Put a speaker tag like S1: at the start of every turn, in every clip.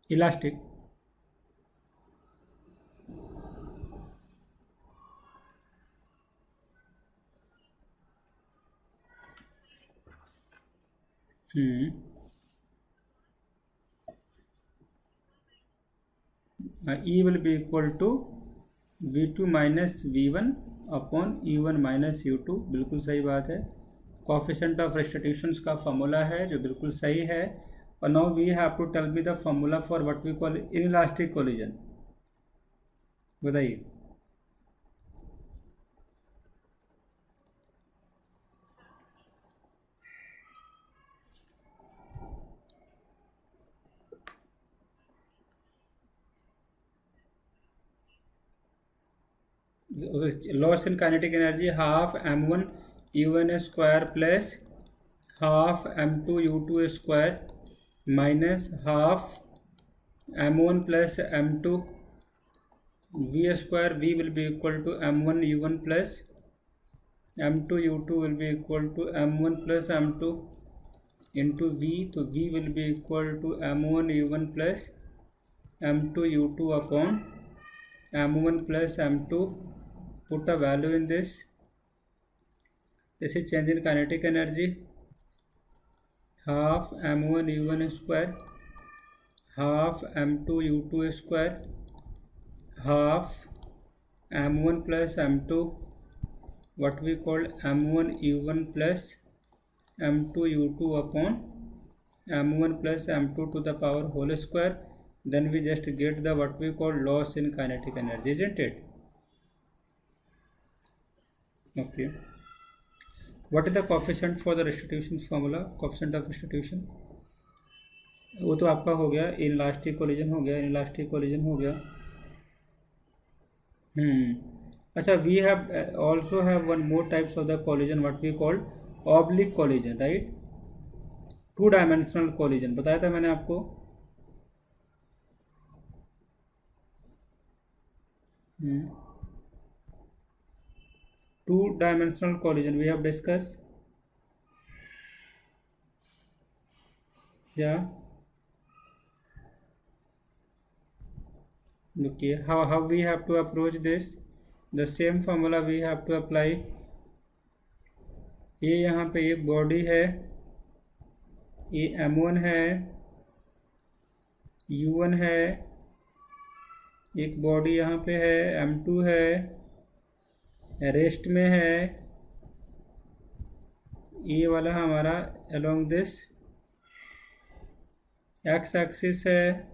S1: Elastic. E will be equal to V2 minus V1 upon U1 minus U2, बिल्कुल सही बात है। Coefficient of रेस्टिट्यूशंस का फॉर्मूला है जो बिल्कुल सही है। और now we have to tell me the formula for what we call inelastic collision. बताइए। Loss in kinetic energy half m1 u1 square plus half m2 u2 square minus half m1 plus m2 v square. v will be equal to m1 u1 plus m2 u2 will be equal to m1 plus m2 into v, तो v will be equal to m1 u1 plus m2 u2 upon m1 plus m2. Put a value in this. This is change in kinetic energy. Half m1 u1 square, half m2 u2 square, half m1 plus m2, what we call m1 u1 plus m2 u2 upon m1 plus m2 to the power whole square. Then we just get the what we call loss in kinetic energy, isn't it? Okay. What is the coefficient for the restitution formula? Coefficient of restitution, वो तो आपका हो गया inelastic collision हो गया, inelastic collision हो गया। अच्छा, we have also have one more types of the collision what we called oblique collision, right? Two dimensional collision बताया था मैंने आपको। Two dimensional collision we have discuss, या okay, how we have to approach this? The same formula we have to apply. ये यहाँ पे एक body है, ये m1 है, u1 है, एक बॉडी यहाँ पे है m2 है, रेस्ट में है, ये वाला हमारा along this x एक्सिस है।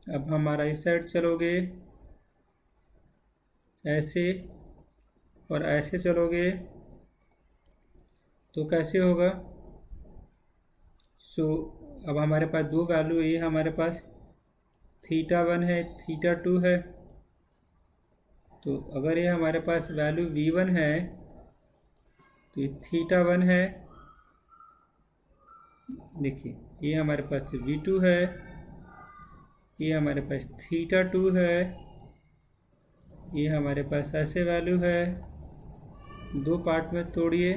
S1: अब हमारा इस साइड चलोगे ऐसे और ऐसे चलोगे तो कैसे होगा? सो अब हमारे पास दो वैल्यू, ये हमारे पास θ1 है, θ2 है। तो अगर ये हमारे पास वैल्यू v1 है तो ये θ1 है, देखिए ये हमारे पास v2 है, ये हमारे पास θ2 है, ये हमारे पास ऐसे वैल्यू है। दो पार्ट में तोड़िए,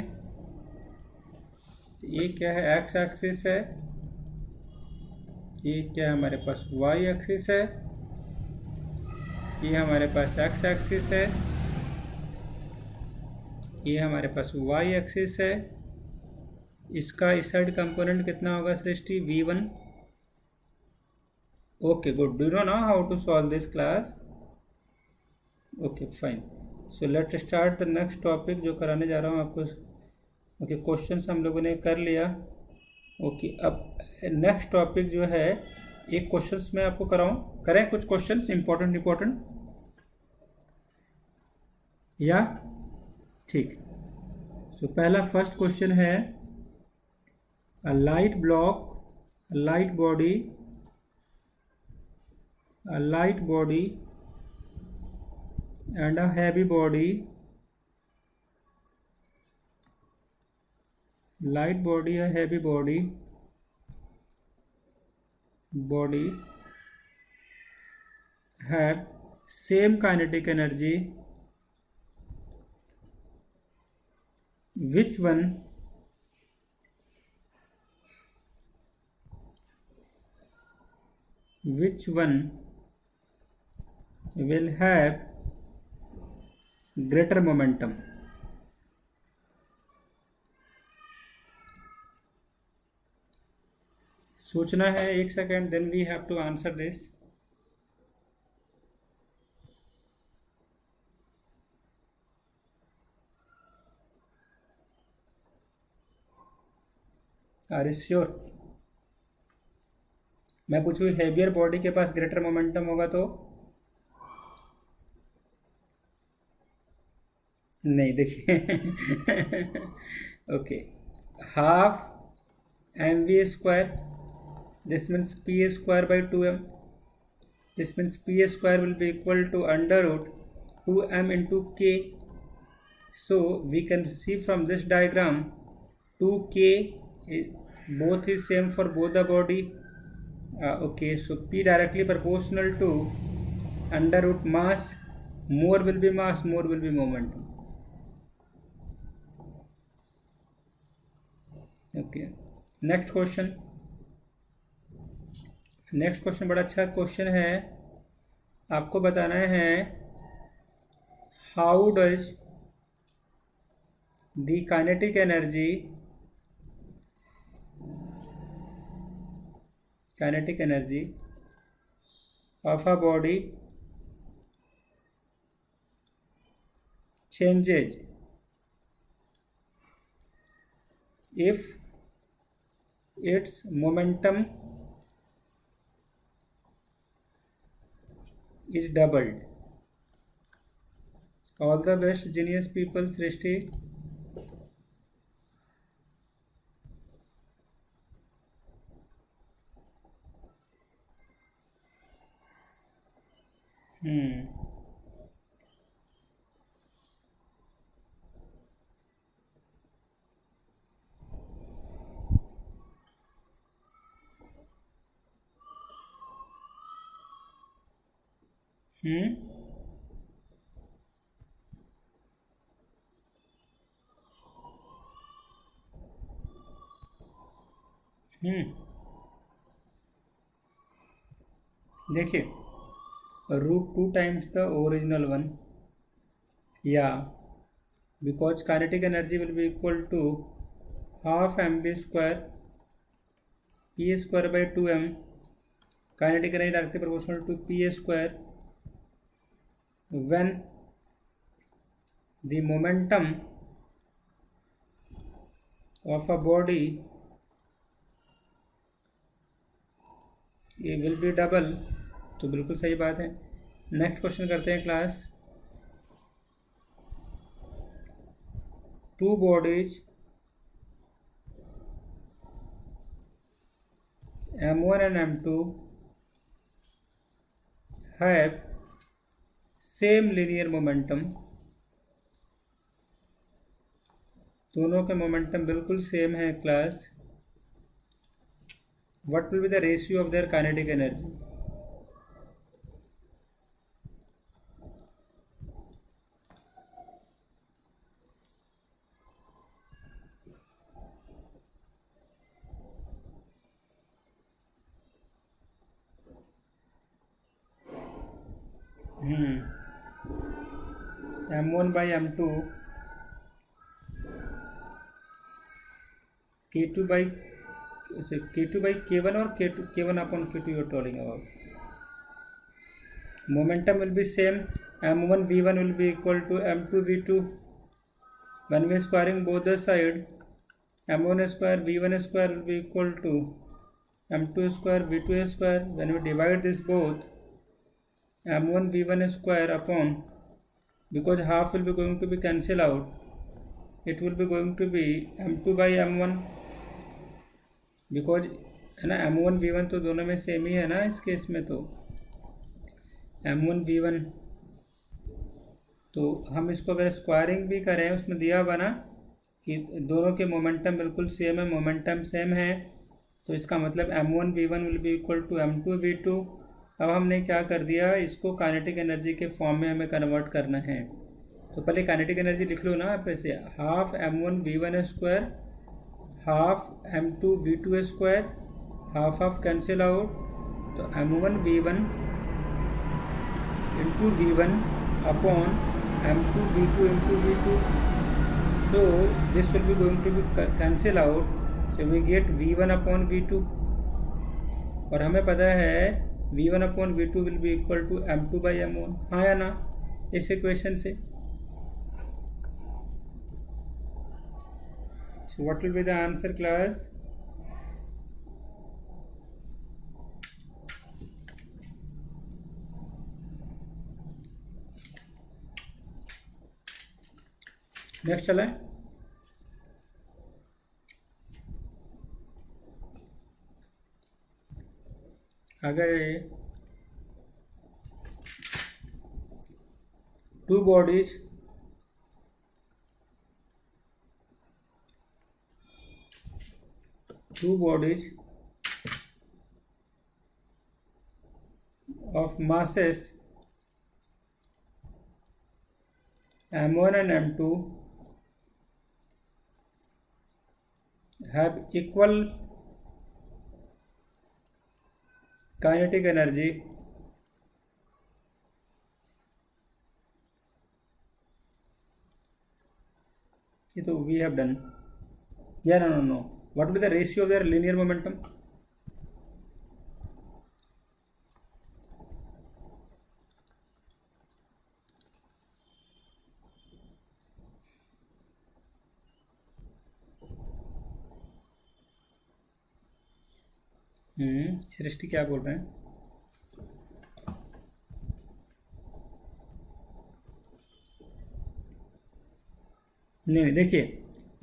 S1: ये क्या है? एक्स एक्सिस है, ये क्या है? हमारे पास वाई एक्सिस है, ये हमारे पास एक्स एक्सिस है, ये हमारे पास वाई एक्सिस है। इसका इस साइड कंपोनेंट कितना होगा Srishti? v1। Okay good, do you know how to solve this class? Okay fine, so let start the next topic जो कराने जा रहा हूँ आपको। ओके, क्वेश्चंस हम लोगों ने कर लिया। ओके, अब नेक्स्ट टॉपिक जो है, एक क्वेश्चंस मैं आपको कराऊँ, करें कुछ क्वेश्चंस इंपॉर्टेंट या? ठीक। सो पहला फर्स्ट क्वेश्चन है, a light block, light body, a light body and a heavy body, light body, a heavy body have same kinetic energy. Which one which one will have greater momentum? सोचना है 1 second, then we have to answer this. Are you sure? मैं पूछूँ heavier body के पास greater momentum होगा तो नहीं, देखिए. Okay, half mv square, this means p square by 2m. This means p square will be equal to under root 2m into k. So we can see from this diagram 2k is, both is same for both the body. Okay, so p directly proportional to under root mass. More will be mass, more will be momentum. Okay, next question. Next question बड़ा अच्छा question है. आपको बताना है how does the kinetic energy of a body changes if its momentum is doubled. All the best, genius people. Srishti. देखिए, √2 times the original one. Yeah, because kinetic energy will be equal to half mv square p square by 2m. Kinetic energy directly proportional to p square when the momentum of a body ये will be double. तो बिल्कुल सही बात है. Next question करते हैं class. Two bodies m1 and m2 have same linear momentum. दोनों के मोमेंटम बिल्कुल सेम है class. What will be the ratio of their kinetic energy? m1 by m2 k2 by k1 or k1 upon k2 you are talking about. Momentum will be same. m1 v1 will be equal to m2 v2. When we are squaring both the side, m1 square v1 square will be equal to m2 square v2 square. When we divide this both, m1 v1 square upon, because half will be going to be cancel out, it will be going to be m2 by m1. Because है ना m1 v1 तो दोनों में same ही है ना इस case में. तो m1 v1, तो हम इसको अगर स्क्वायरिंग भी करें, उसमें दिया हुआ ना कि दोनों के मोमेंटम बिल्कुल सेम है, मोमेंटम सेम है, तो इसका मतलब m1 v1 will be equal to m2 v2. अब हमने क्या कर दिया, इसको काइनेटिक एनर्जी के फॉर्म में हमें कन्वर्ट करना है. तो पहले काइनेटिक एनर्जी लिख लो ना आप ऐसे, half m1 v1 square half m2 v2 square, half half cancel out, तो m1v1 into v1 upon m2 v2 into v2. So this will be going to be cancel out, so we get v1 upon v2, और हमें पता है v1 upon v2 will be equal to m2 by m1, हाँ या ना इस equation से. So what will be the answer, class? Next चलें. अगर two bodies of masses m1 and m2 have equal kinetic energy, ये तो we have done. Yeah, no. What will be the ratio of their linear momentum? सृष्टि क्या बोल रहे हैं? नहीं देखिए,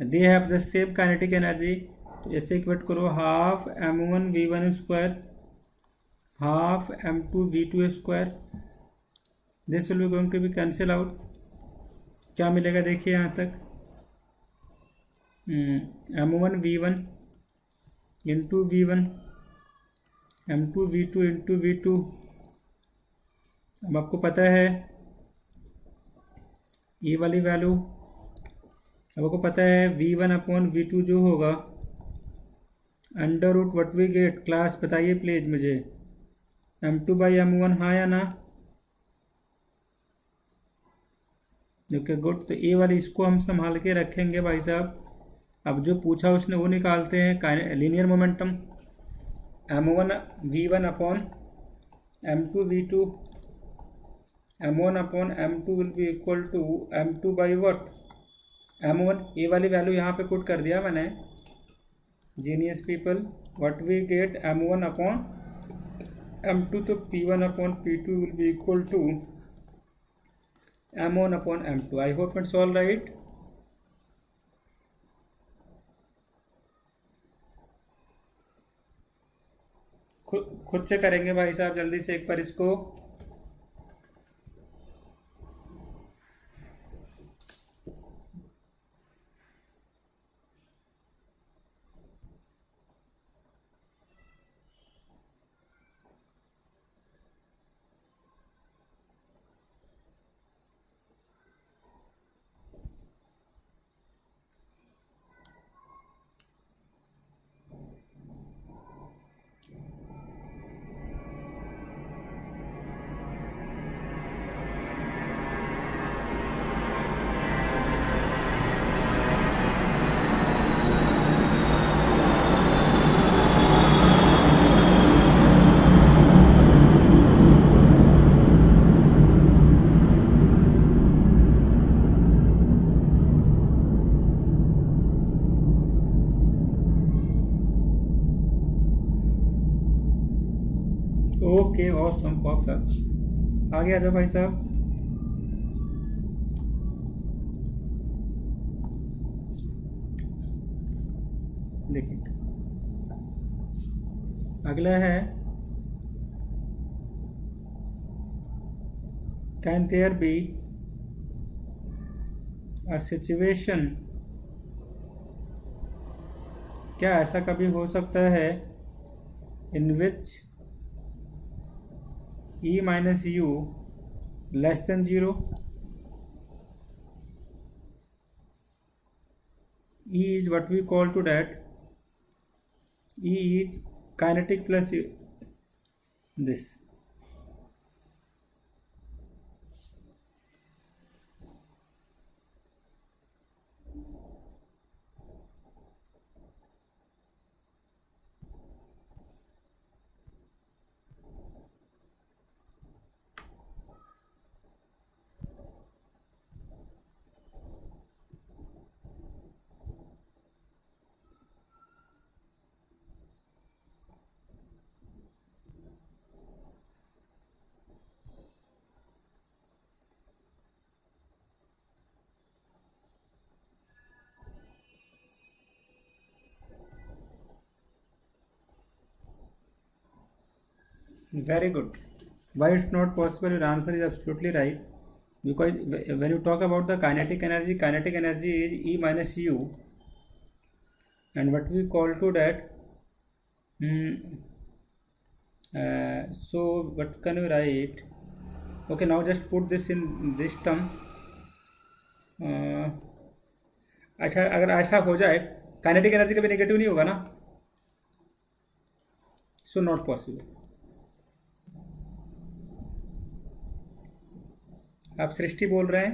S1: they have the same kinetic energy, तो ऐसे इक्वेट करो half m1 v1 square half m2 v2 square. This will be going to be cancel out. क्या मिलेगा देखिए यहाँ तक, m1 v1 into v1 m2 v2 into v2. अब आपको पता है ये वाली वैल्यू, अब आपको पता है v1 अपॉन v2 जो होगा under root what we get. Class बताइए प्लीज मुझे, m2 बाई m1, हाँ या ना? Okay good. तो ये वाली इसको हम संभाल के रखेंगे भाई साहब. अब जो पूछा उसने वो निकालते हैं, linear momentum m1 v1 upon m2 v2, m1 upon m2 will be equal to m2 by what m1. ये वाली वैल्यू यहाँ पे पुट कर दिया मैंने. Genius people, what we get m1 upon m2, तो p1 upon p2 will be equal to m1 upon m2. I hope it's all right. खुद से करेंगे भाई साहब जल्दी से एक बार इसको. Okay awesome perfect. आगे आ जाओ भाई साहब. देखिए अगला है, can there be a situation, क्या ऐसा कभी हो सकता है इन विच e minus u less than 0. E is what we call to that, E is kinetic plus this. Very good. Why it's not possible? Your answer is absolutely right. Because when you talk about the kinetic energy is E minus U, and what we call to that. Hmm, so what can you write? Okay, now just put this in this term. uh, अच्छा, अगर ऐसा हो जाए, kinetic energy कभी negative नहीं होगा ना, so not possible. आप सृष्टि बोल रहे हैं?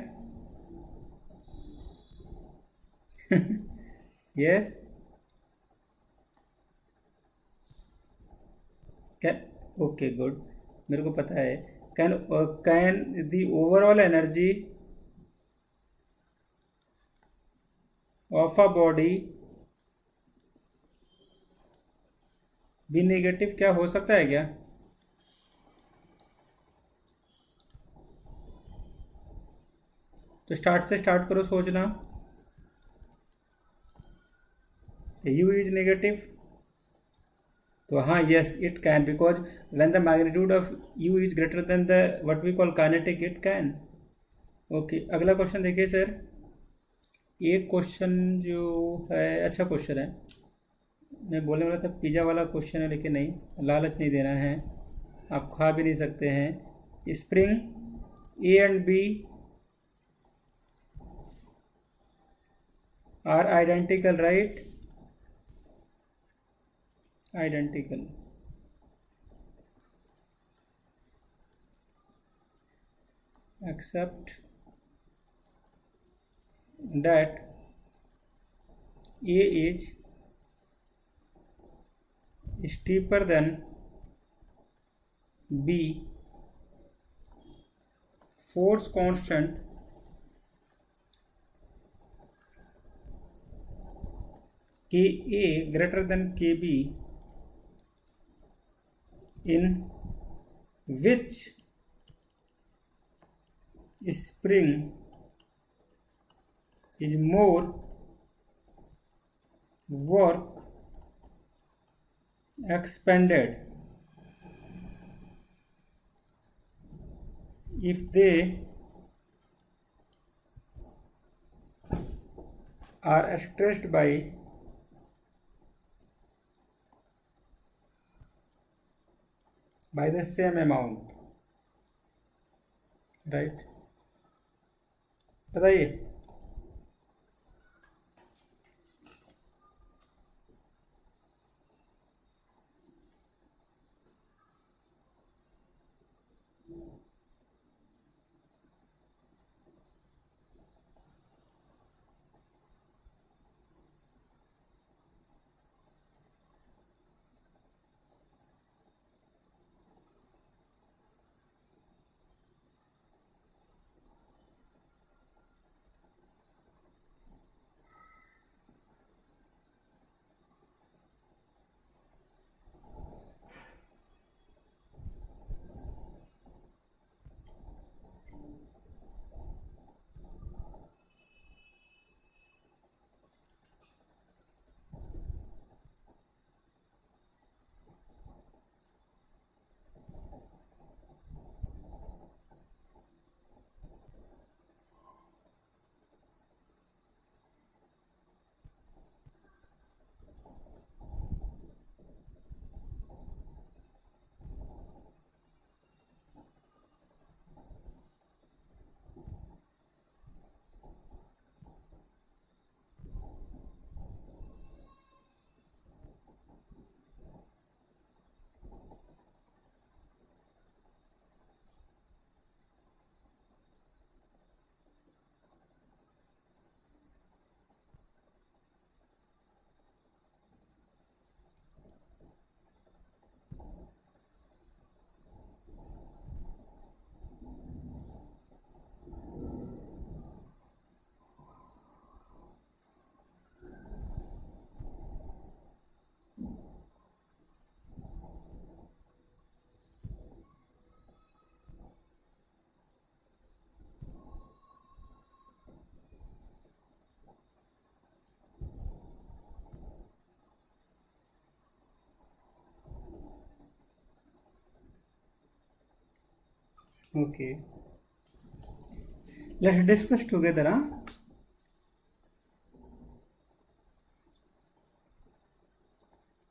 S1: यस. कैन. Okay, good. मेरे को पता है. Can the overall energy of a body भी नेगेटिव? क्या हो सकता है क्या? तो स्टार्ट से स्टार्ट करो सोचना. U is negative. तो हाँ, yes it can, because when the magnitude of U is greater than the what we call kinetic, it can. Okay, अगला क्वेश्चन देखिए सर. एक क्वेश्चन जो है, अच्छा क्वेश्चन है. मैं बोलने वाला था पिज़्ज़ा वाला क्वेश्चन है, लेकिन नहीं, लालच नहीं देना है. आप खा भी नहीं सकते हैं. Spring A and B are identical, right? Identical. Except that A is steeper than B, force constant Ka greater than Kb, in which spring is more work expended if they are stressed by the same amount, right? बताइए. Okay, let's discuss together.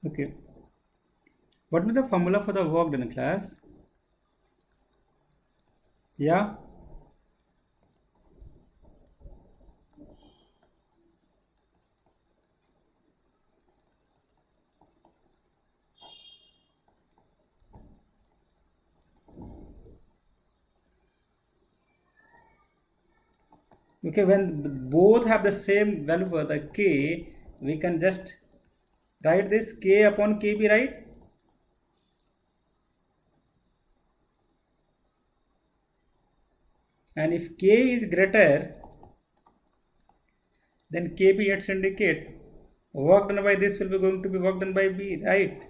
S1: Okay, what is the formula for the work done class? Yeah. Okay, when both have the same value for the k, we can just write this k upon kb, right? And if k is greater, then kb it's indicate work done by this will be going to be work done by b, right?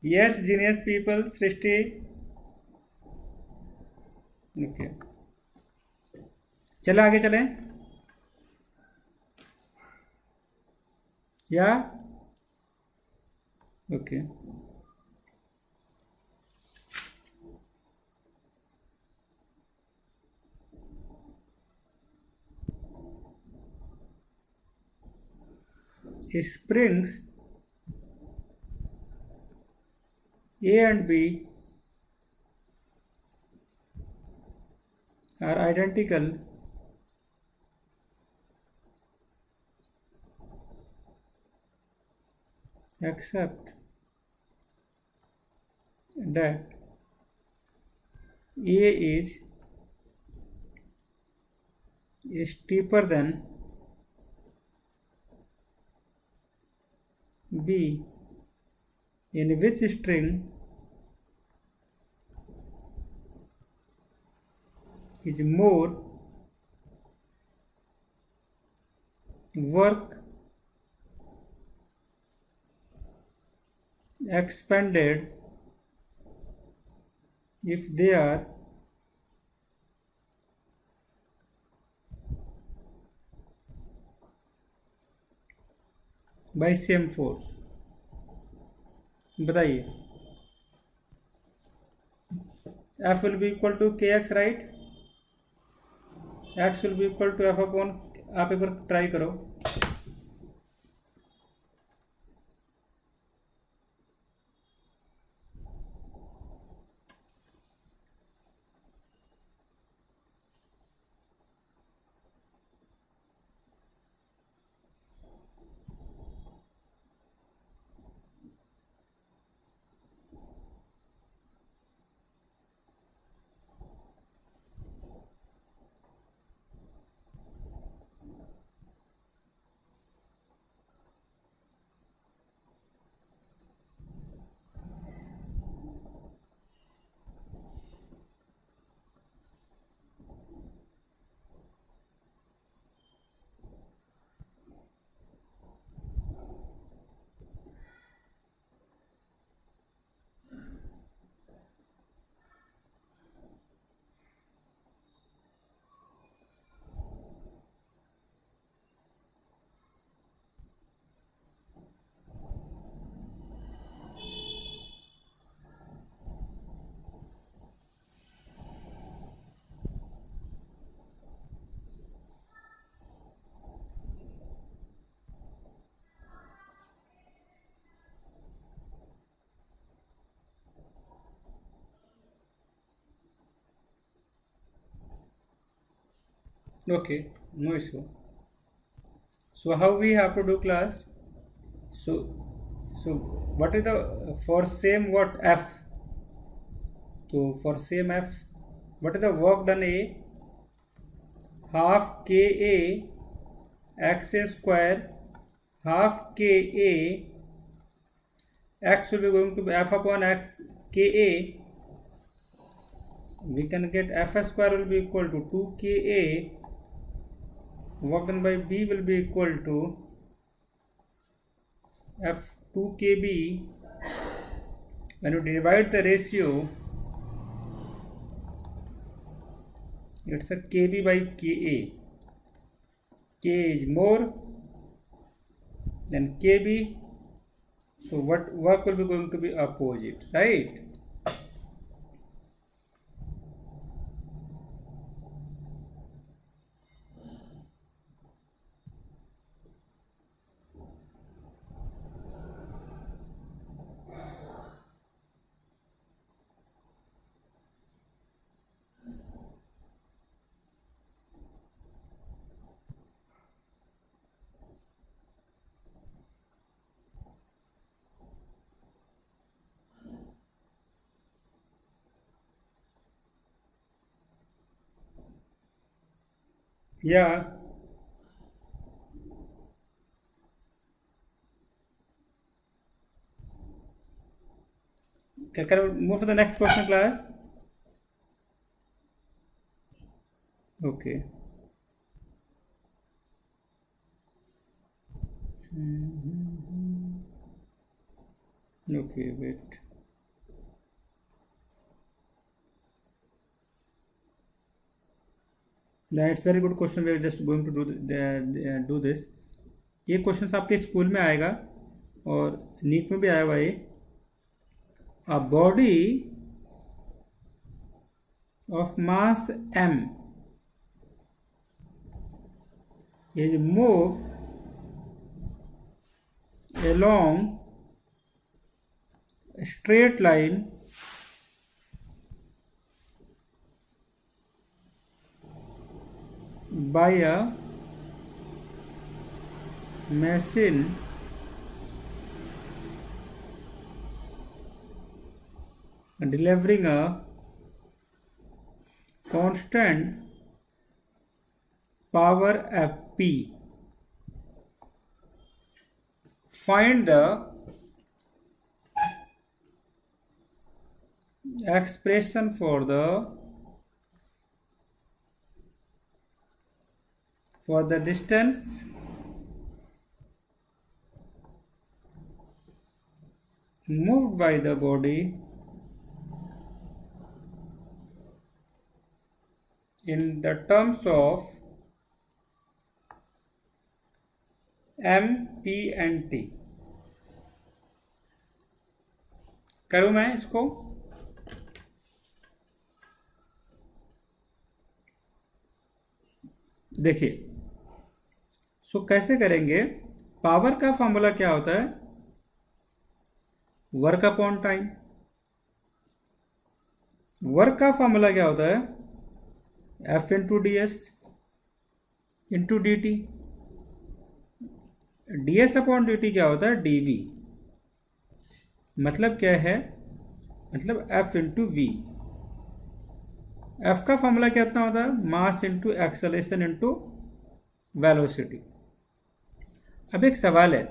S1: Yes, genius people, Srishti. Okay, चले आगे चलें. Yeah. Okay. Springs A and B are identical except that A is steeper than B, in which string is more work expended if they are by same force. बताइए, F will be equal to kx, right? X will be equal to F upon, आप एक बार try करो. Okay, no issue. So how we have to do class? So so what is the for same what F? So for same F, what is the work done A? Half Ka x square, half Ka, x will be going to be F upon x Ka. We can get F square will be equal to 2Ka. Work done by B will be equal to F2Kb. When you divide the ratio, it's a Kb by Ka. K is more than Kb, So what work will be going to be opposite, right? Yeah. Can we move to the next question, class? Okay. Okay, wait. That's very good question. We are just going to do this. ये question आपके school में आएगा और NEET में भी आया हुआ है. A body of mass m is moved along a straight line by a machine delivering a constant power Fp. Find the expression for the distance moved by the body in the terms of m, p and t. करूँ मैं इसको? देखिए, सो कैसे करेंगे? Power का formula क्या होता है? Work upon time. वर्क का फॉर्मूला क्या होता है? F into D S into D T. D S upon D T क्या होता है? D V. मतलब क्या है? मतलब एफ इंटू वी. एफ का फॉर्मूला कितना होता है? Mass into acceleration into velocity. अब एक सवाल है,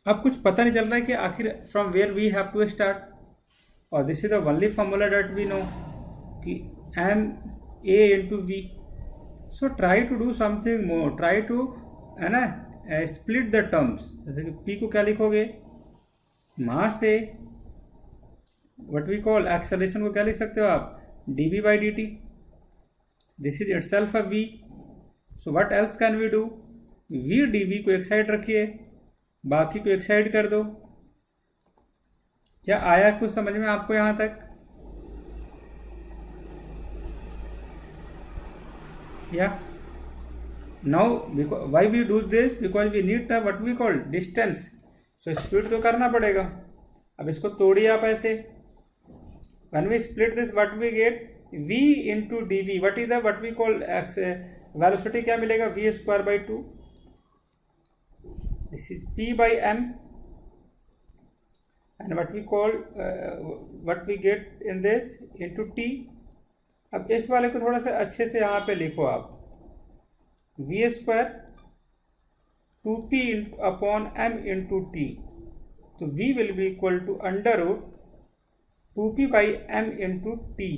S1: अब कुछ पता नहीं चल रहा है कि आखिर from where we have to start, और this is the only formula that we know कि M A into V. So try to do something more, try to, है ना, स्प्लिट द टर्म्स. जैसे कि पी को क्या लिखोगे? Mass A. What we call acceleration को क्या लिख सकते हो आप? D V by D T. This is itself a V. So what else can we do? V D V को एक साइड रखिए, बाकी को एक साइड कर दो. क्या आया कुछ समझ में आपको यहां तक? या now why we do this? Because we need what we call distance. So split तो करना पड़ेगा. अब इसको तोड़िए आप ऐसे. When we split this what we get? v into D V. What is the what we call velocity क्या मिलेगा? v square by 2. This is p by m and what we call what we get in this into t. अब इस वाले को थोड़ा सा अच्छे से यहाँ पे लिखो आप. v square 2p upon m into T. तो v will be equal to under root 2p by m into T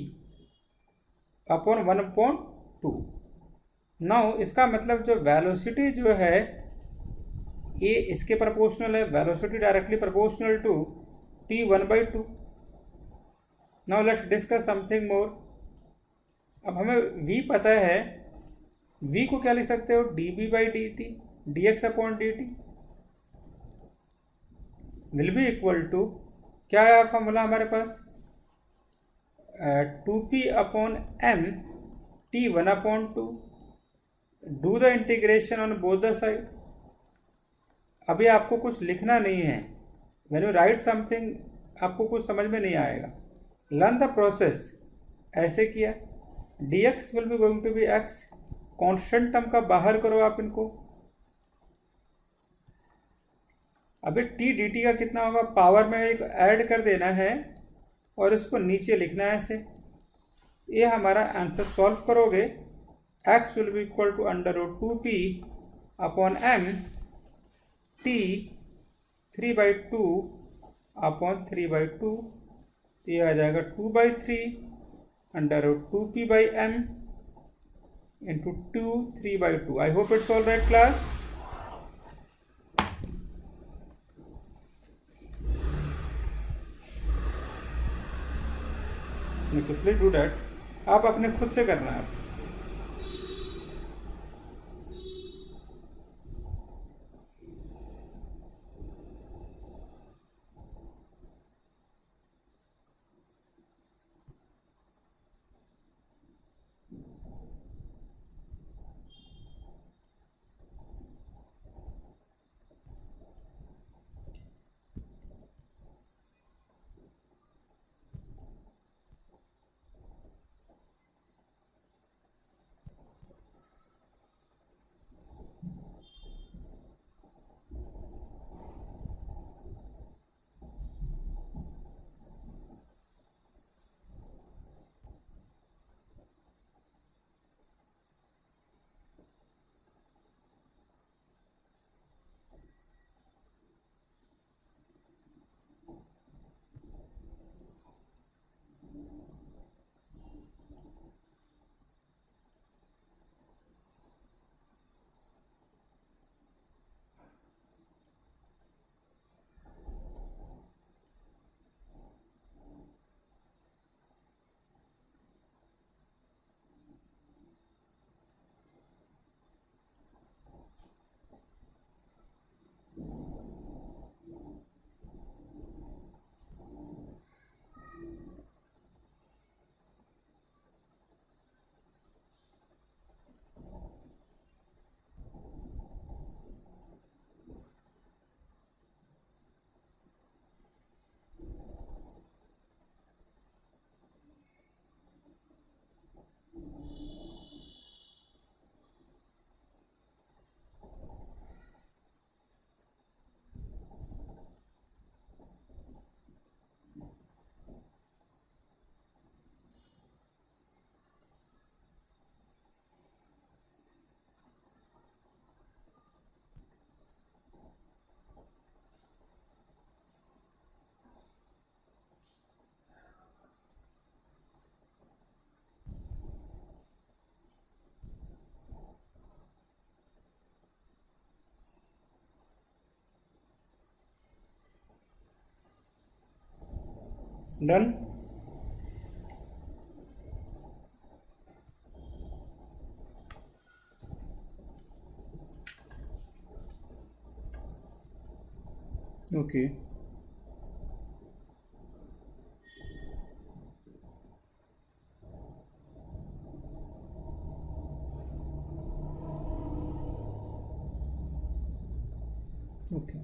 S1: upon 1/2. Now इसका मतलब जो वेलोसिटी जो है ये इसके प्रोपोर्शनल है. Velocity directly proportional to t 1/2. Now let's discuss something more. अब हमें v पता है, v को क्या लिख सकते हो? D B by D T, D X upon D T. Will be equal to, क्या है फॉर्मूला हमारे पास, 2p upon m t 1/2, do the integration on both the side. अभी आपको कुछ लिखना नहीं है, व्हेन यू राइट समथिंग आपको कुछ समझ में नहीं आएगा। लर्न द प्रोसेस, ऐसे किया, dx will be going to be x, constant term का बाहर करो आप इनको। अभी t dt का कितना होगा, पावर में एक ऐड कर देना है और इसको नीचे लिखना है ऐसे। ये हमारा आंसर सॉल्व करोगे, x will be equal to √2p upon m t 3/2 upon 3/2, तो ये आ जाएगा 2/3 √2p/m into 2 3/2। I hope it's all right class. Please do that, आप अपने खुद से करना है। Done. Okay, okay,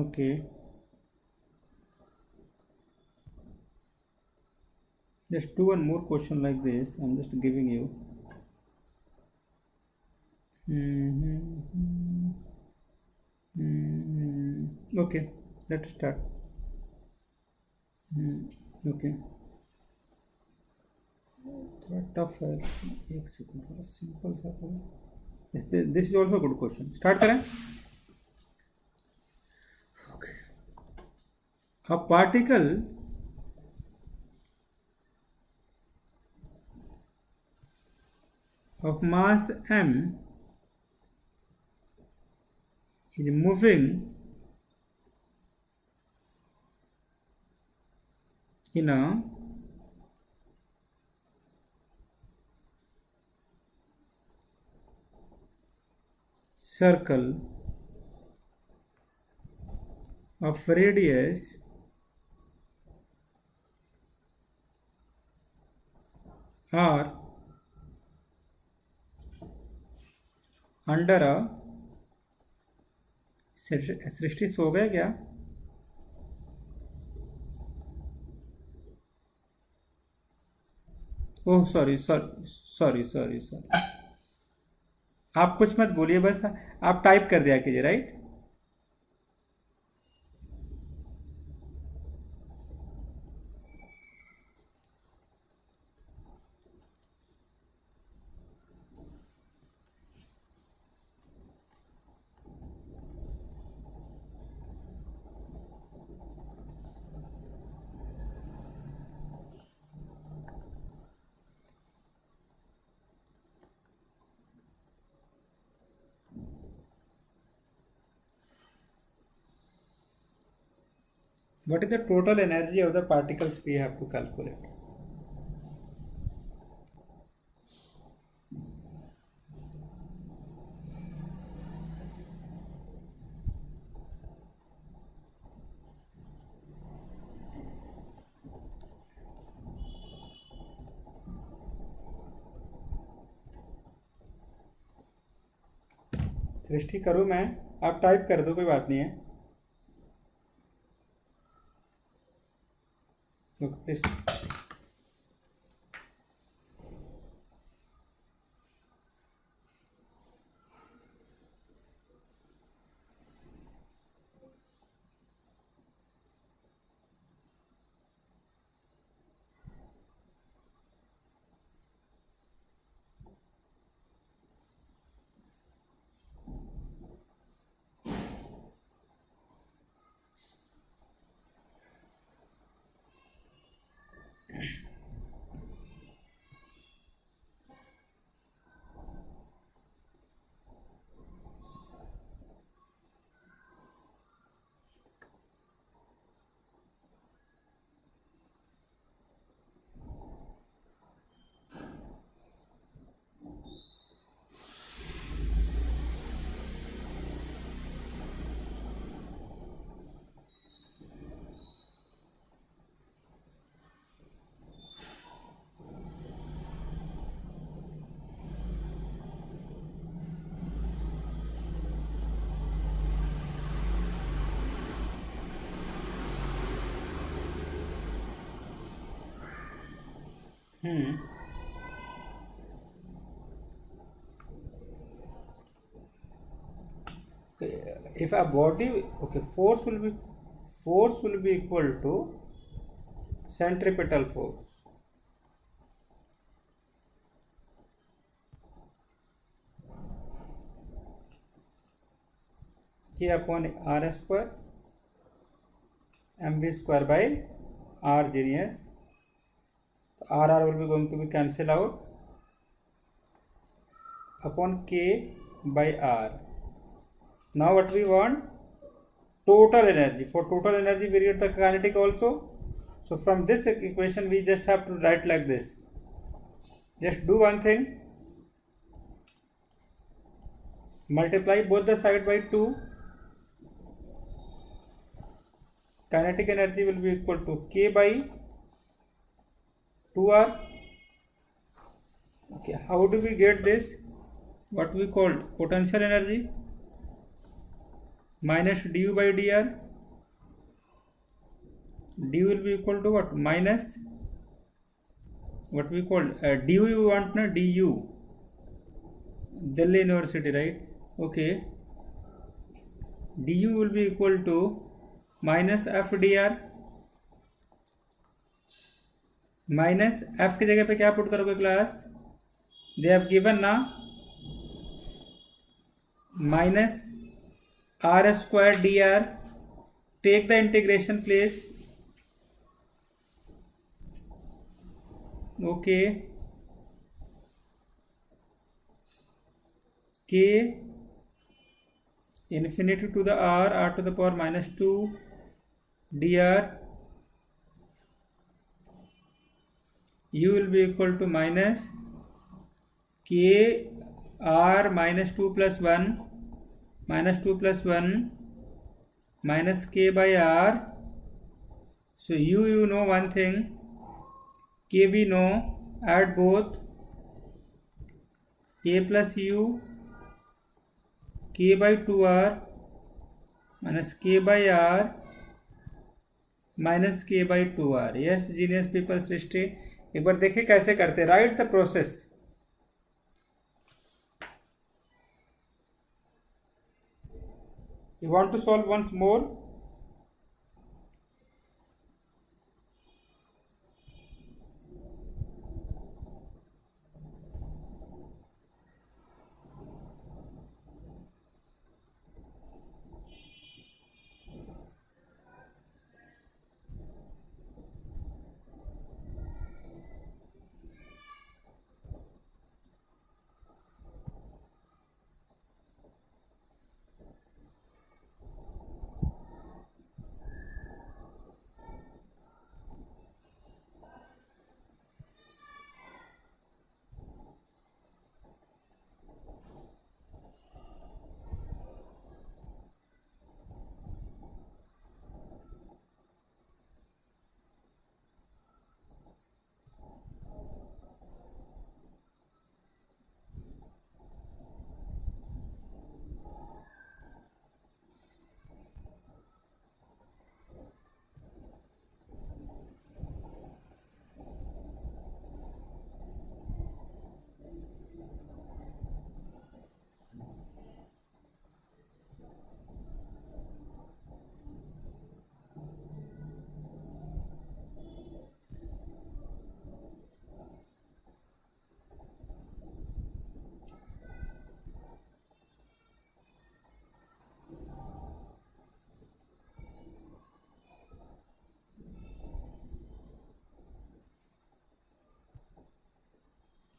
S1: okay. Just do one more question like this. I'm just giving you. Okay, let's start. Okay, थोड़ा टफ है, एक second, थोड़ा सिंपल सा करो। This is also good question, start करें। Okay, a particle of mass m is moving in a circle of radius r under a सृष्टि सो गए क्या? Oh sorry sorry sorry sorry sorry, आप कुछ मत बोलिए, बस आप टाइप कर दिया कीजिए, right? What is the total energy of the particles we have to calculate? सृष्टि करूँ मैं? आप टाइप कर दो, कोई बात नहीं है। Please if a body, okay, force will be equal to centripetal force, K upon r square mv square by r genius. R will be going to be cancel out upon K by R. Now what we want? Total energy. For total energy we get the kinetic also. So from this equation we just have to write like this. Just do one thing. Multiply both the side by 2. Kinetic energy will be equal to K by 2R. Okay, how do we get this? What we call potential energy minus du by dr. Du will be equal to what? Minus what we call du, you want na, du, Delhi University, right? Okay, du will be equal to minus f dr. Minus F की जगह पे क्या put करोगे class? They have given ना minus R square D R. Take the integration please. Okay, के infinity to the r to the power minus 2 dr. U will be equal to minus K r minus 2 plus 1 minus 2 plus 1 minus k by r. So you know one thing, k we know, add both, k plus u, k by 2r minus k by r minus k by 2r. yes genius people सृष्टि, एक बार देखिए कैसे करते, right the process. You want to solve once more?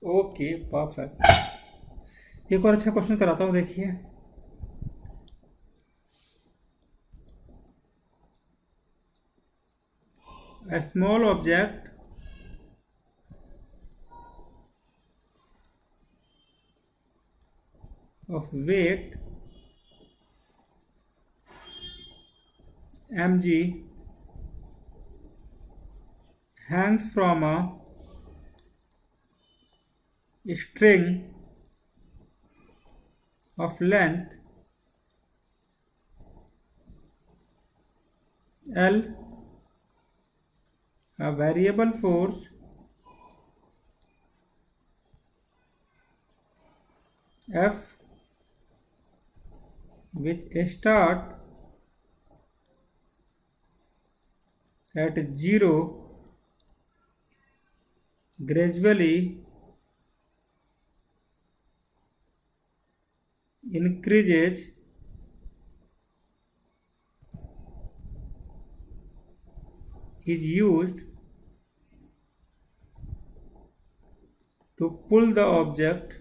S1: Okay perfect. एक और अच्छा question कराता हूँ, देखिए. A small object of weight mg hangs from a string of length L, a variable force F which start at 0 gradually increases is used to pull the object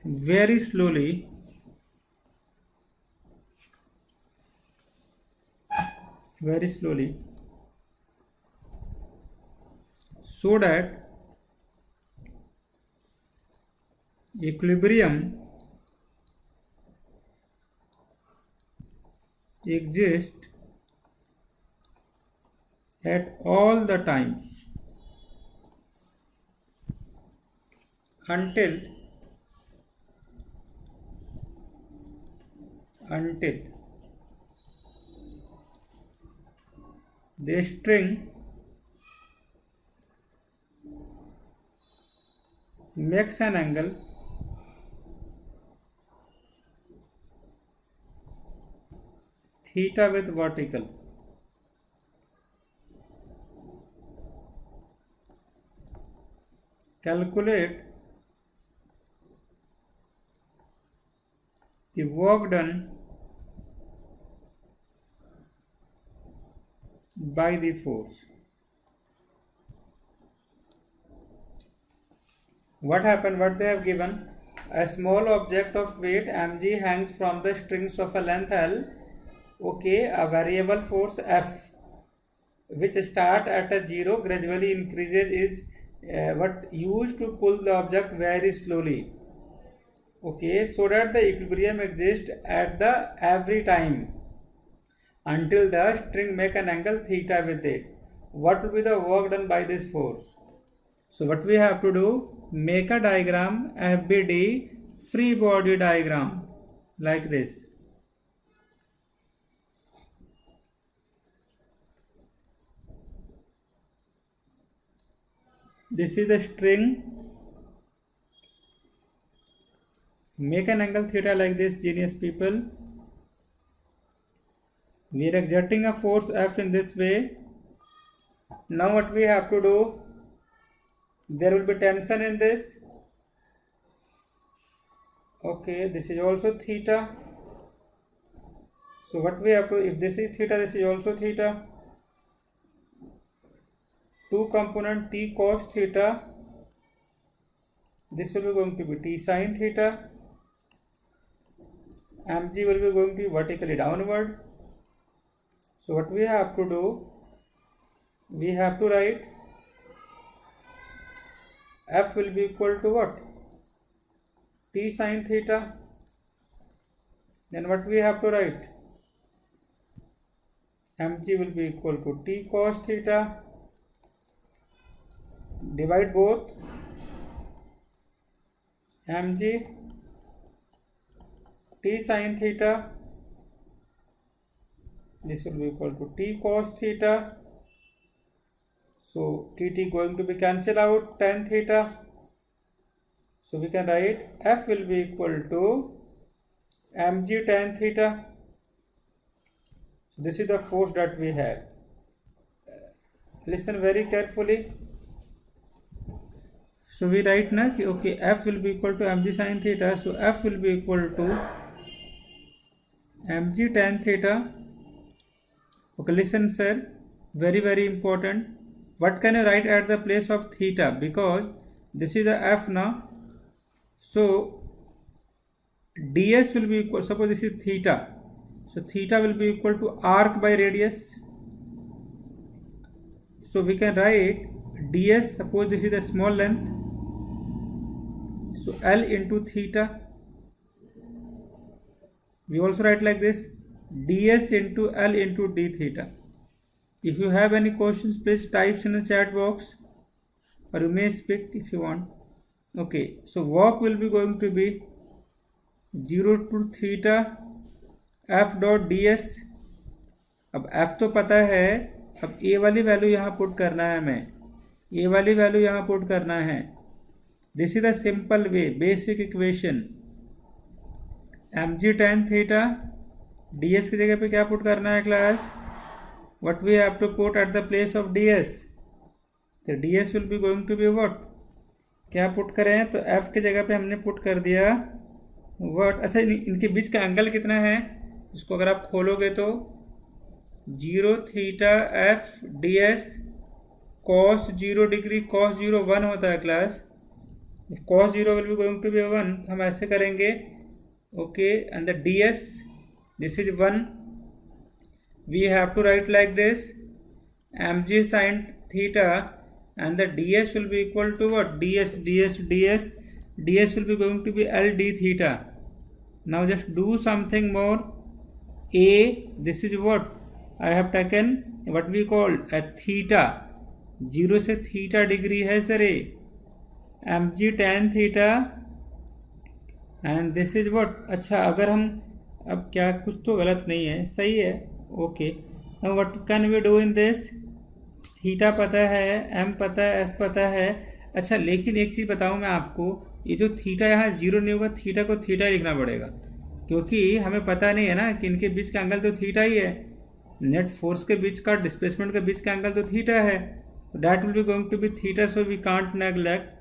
S1: very slowly so that equilibrium exists at all the times until the string makes an angle theta with vertical. Calculate the work done by the force. What happened? What they have given? A small object of weight mg hangs from the strings of a length L. Okay, a variable force F which start at a 0 gradually increases is but used to pull the object very slowly. Okay, so that the equilibrium exists at the every time until the string make an angle theta with it. What will be the work done by this force? So what we have to do, make a diagram FBD free body diagram like this. This is the string. Make an angle theta like this, genius people. We are exerting a force F in this way. Now what we have to do, there will be tension in this. Okay, this is also theta. So what we have to, if this is theta, this is also theta. Two component T cos theta. This will be going to be T sin theta. Mg will be going to be vertically downward. So what we have to do, we have to write F will be equal to what? T sin theta. Then what we have to write? Mg will be equal to T cos theta. Divide both. Mg T sin theta. This will be equal to T cos theta. So T going to be cancelled out, tan theta. So we can write F will be equal to mg tan theta. So this is the force that we have. Listen very carefully. So we write na कि okay, F will be equal to mg sin theta. So F will be equal to mg tan theta. Okay, listen sir, very important. What can you write at the place of theta? Because this is the F now. So ds will be equal, suppose this is theta. So theta will be equal to arc by radius. So we can write ds, suppose this is the small length. So L into theta. We also write like this, ds into L into d theta. If you have any questions, please type in the chat box, or you may speak if you want. Okay, so work will be going to be 0 to theta f dot ds. अब f तो पता है, अब a वाली value यहाँ put करना है हमें, a वाली वैल्यू यहाँ पुट करना है. This is the simple way, basic equation. mg tan theta ds की जगह पे क्या पुट करना है class? What we have to put at the place of ds? तो ds will be going to be what? क्या पुट करें? तो f की जगह पे हमने पुट कर दिया what? अच्छा, इनके बीच का एंगल कितना है? इसको अगर आप खोलोगे तो 0 theta f ds cos 0 degree, cos 0 1 होता है class. cos 0 will be going to be 1. हम ऐसे करेंगे. Okay, and the ds, this is 1. We have to write like this, mg sin theta, and the ds will be equal to what? ds will be going to be L d theta. Now just do something more. A, this is what I have taken, what we call a theta. 0 से theta degree है sir A. mg tan theta, and this is what. अच्छा, अगर हम अब क्या, कुछ तो गलत नहीं है, सही है. Okay, now what can we do in this? Theta पता है, एम पता है, एस पता है. अच्छा, लेकिन एक चीज़ बताऊं मैं आपको, ये जो थीटा यहाँ 0 नहीं होगा, थीटा को थीटा लिखना पड़ेगा, क्योंकि हमें पता नहीं है ना कि इनके बीच का एंगल तो थीटा ही है. नेट फोर्स के बीच का, डिस्प्लेसमेंट के बीच का एंगल तो थीटा है. That will be going to be theta. So we can't neglect.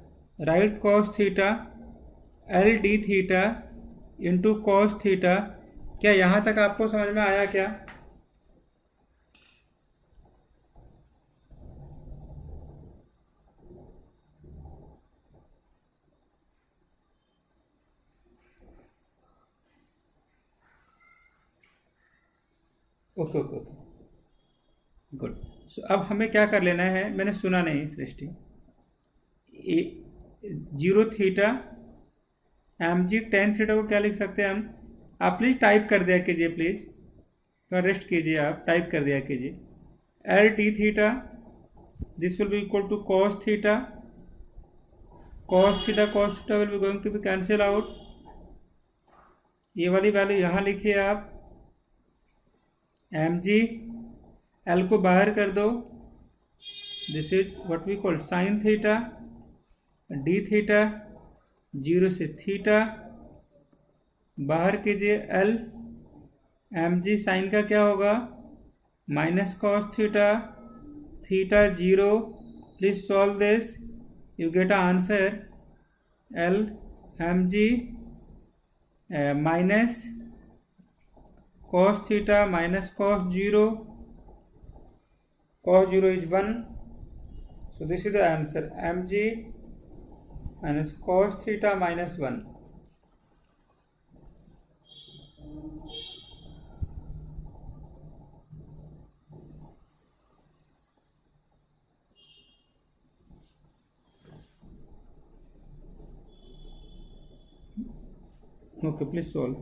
S1: Right cos theta L D theta into cos theta. क्या यहाँ तक आपको समझ में आया क्या? Okay, good. सो अब हमें क्या कर लेना है, मैंने सुना नहीं Srishti. Zero theta M G tan theta को क्या लिख सकते हैं हम? आप प्लीज़ टाइप कर दिया कीजिए, प्लीज़ थोड़ा रेस्ट कीजिए, आप टाइप कर दिया कीजिए। L T theta this will be equal to cos theta, cos theta will be going to be cancel out। ये वाली वैल्यू यहाँ लिखिए आप, एम जी एल को बाहर कर दो, this is what we call sine theta, D theta zero से थीटा बाहर कीजिए एल, एम जी साइन का क्या होगा? Minus cos theta, theta zero, please solve this, you get an answer L mg minus cos theta minus cos 0 is 1, so this is the answer mg minus cos theta minus 1। okay, please solve।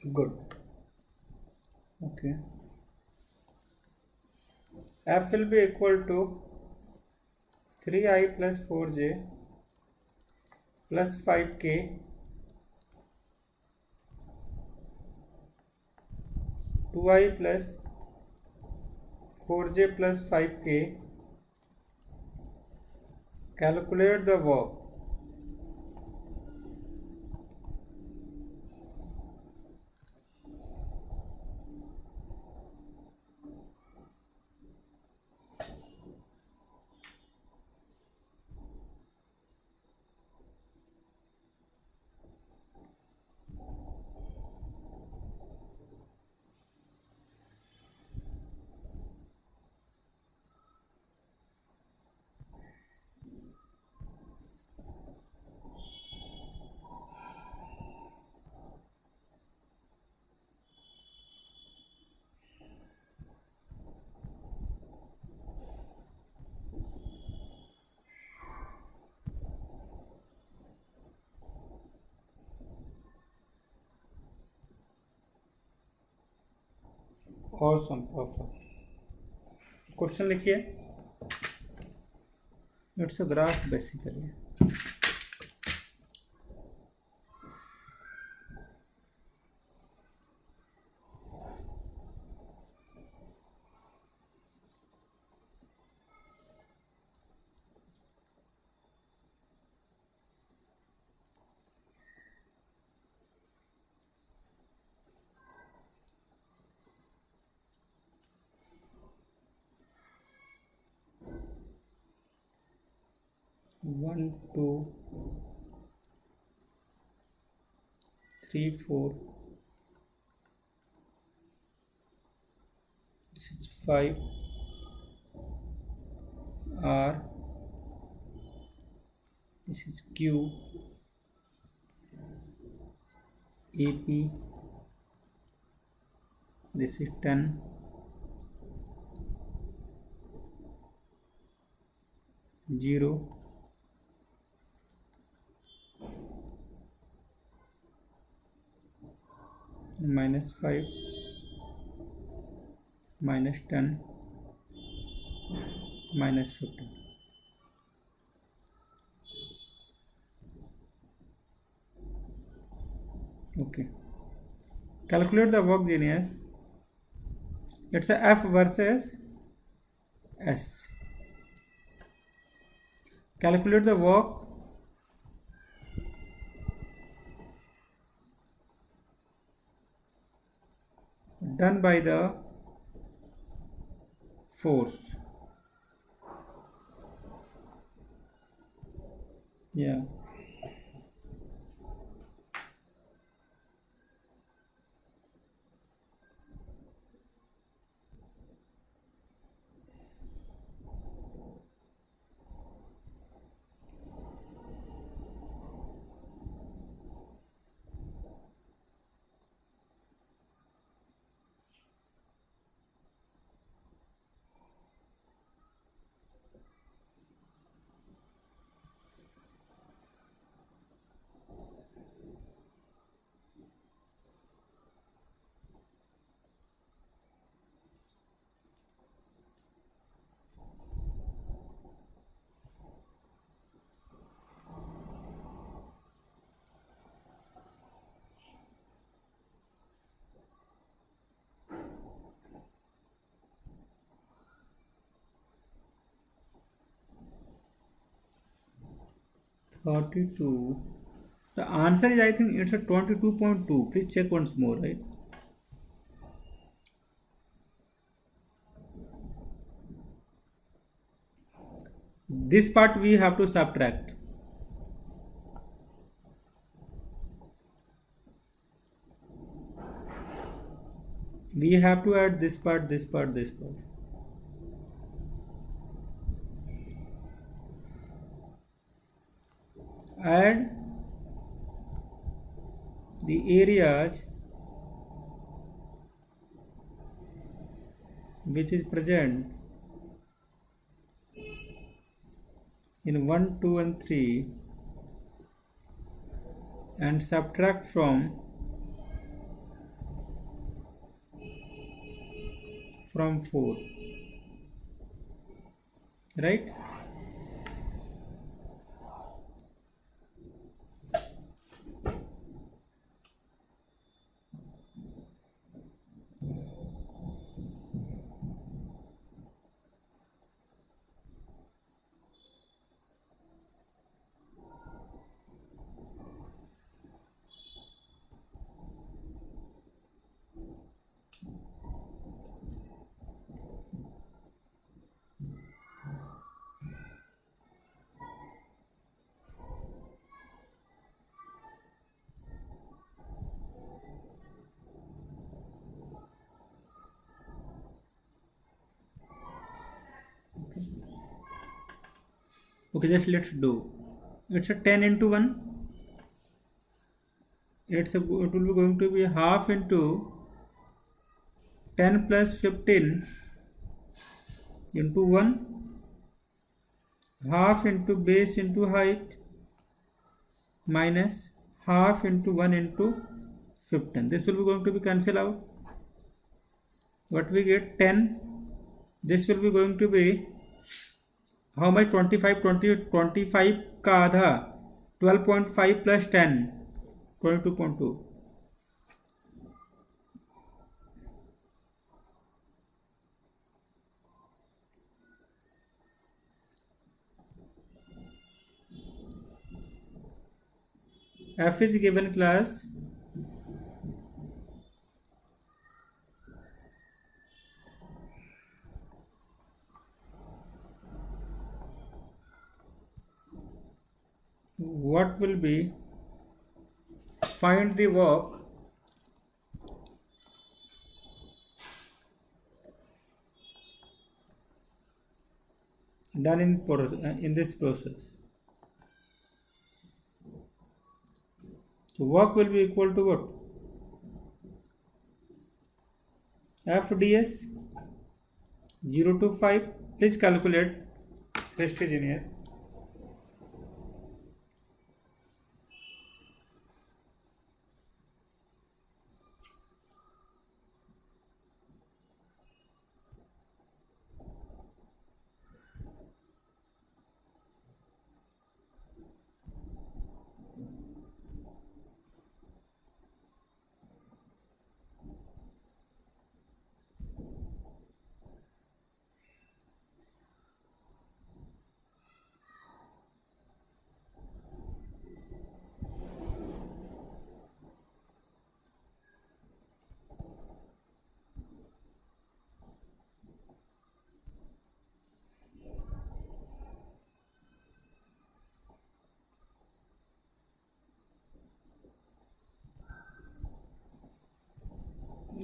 S1: good, okay, f will be equal to 3i plus 4j plus 5k 2i plus 4j plus 5k, calculate the work। Awesome, perfect। Question लिखिए, it's a graph basically. One two 3 4, this is 5 R, this is Q, AP, this is 10, zero, minus 5, minus 10, minus 15. Okay. Calculate the work, genius. It's a F versus S. Calculate the work done by the force. Yeah. $32. The answer is, I think it's a 22.2. Please check once more, right? This part we have to subtract. We have to add this part, this part, this part. Add the areas which is present in 1, 2 and 3 and subtract from 4, right? Okay, just let's do. It's a 10 into 1. It will be going to be half into 10 plus 15 into 1, half into base into height, minus half into 1 into 15. This will be going to be cancel out. What we get? 10. This will be going to be how much? 25 का आधा 12.5 plus 10, 22.2. F is given class what will be find the work done in this process. So work will be equal to what? FDS 0 to 5. Please calculate. History Genius.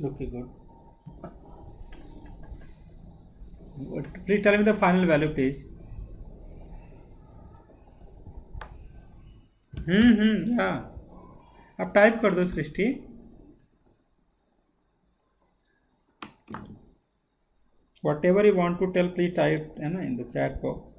S1: Okay, good. Please tell me the final value, please. या आप type कर दो सृष्टि. Whatever you want to tell, please type in the chat box.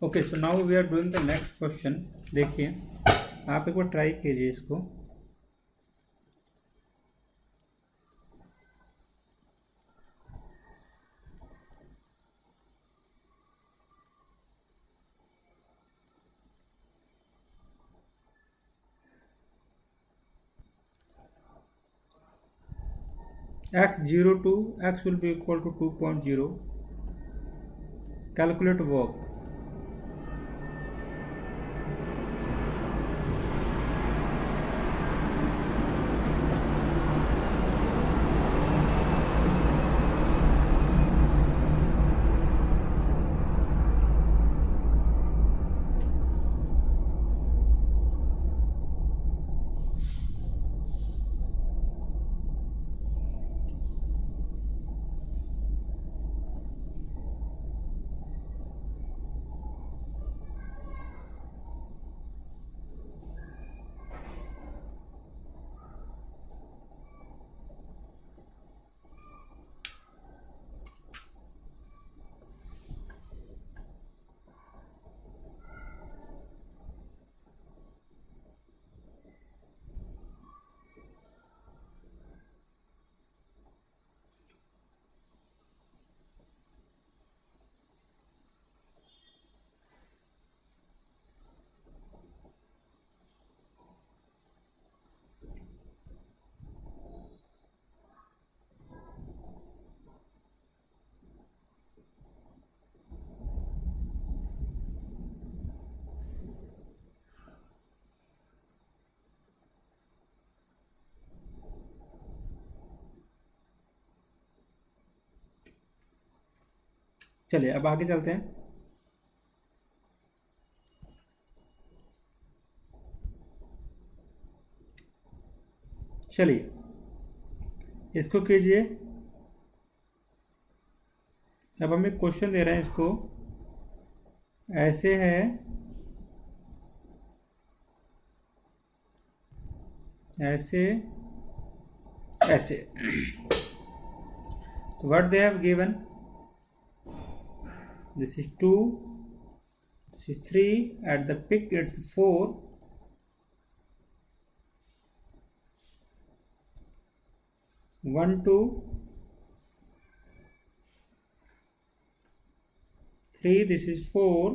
S1: Okay, so now we are doing the next question. देखिए, आप एक बार try कीजिए इसको. x0 to x will be equal to 2.0. Calculate work. चलिए अब आगे चलते हैं। चलिए इसको कीजिए। अब हम एक क्वेश्चन दे रहे हैं, इसको ऐसे है, ऐसे ऐसे। तो what they have given, this is 2, this is 3, at the peak it's 4, 1 2 3, this is 4,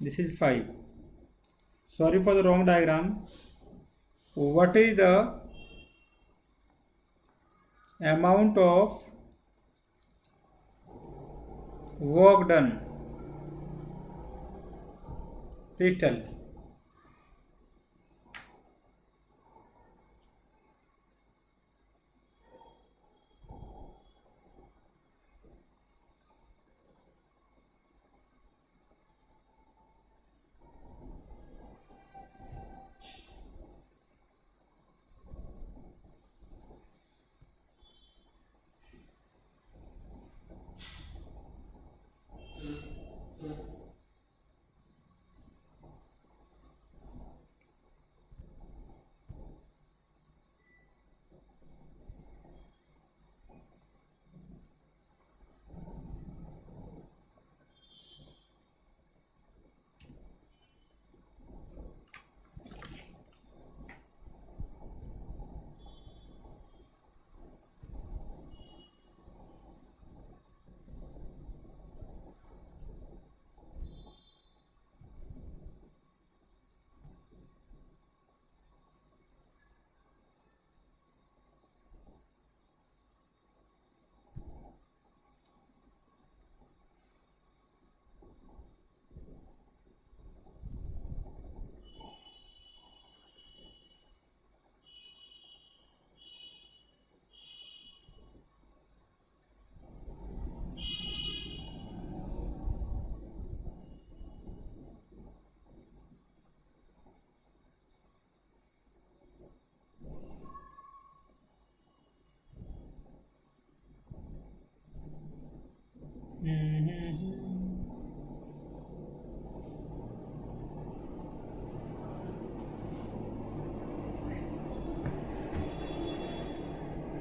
S1: this is 5. Sorry for the wrong diagram. What is the amount of work done? Please tell.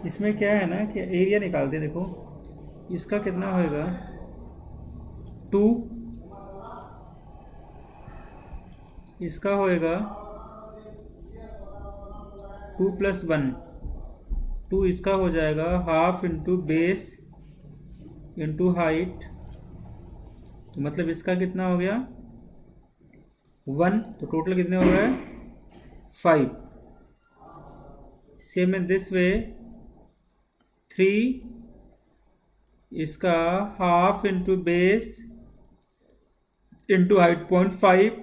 S1: इसमें क्या है ना कि एरिया निकालते हैं। देखो इसका कितना होएगा, 2, इसका होएगा 2 + 1, 2 इसका हो जाएगा half into base into height, तो मतलब इसका कितना हो गया 1, तो टोटल कितने हो गए 5। सेम इन दिस वे 3 इसका half into base into height 0.5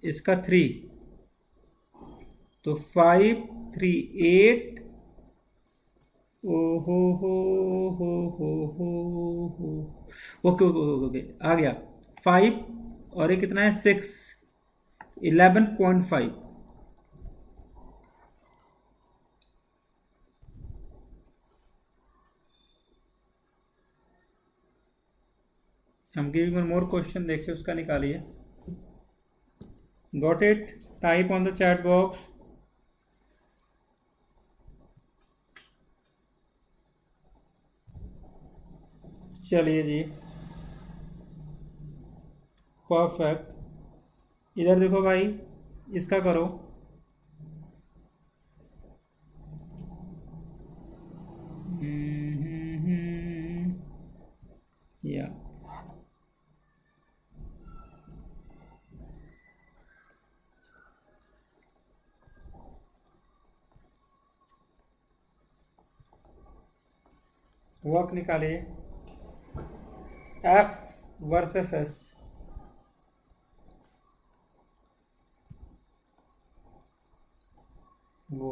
S1: इसका 3 तो 5 3 8 ओ हो ओके ओके ओके आ गया 5 और ये कितना है 6 11.5 हम गिविंग वन मोर क्वेश्चन देखिए उसका निकालिए got it type on the chat box चलिए जी परफेक्ट इधर देखो भाई इसका करो या वर्क निकालिए F वर्सेस S वो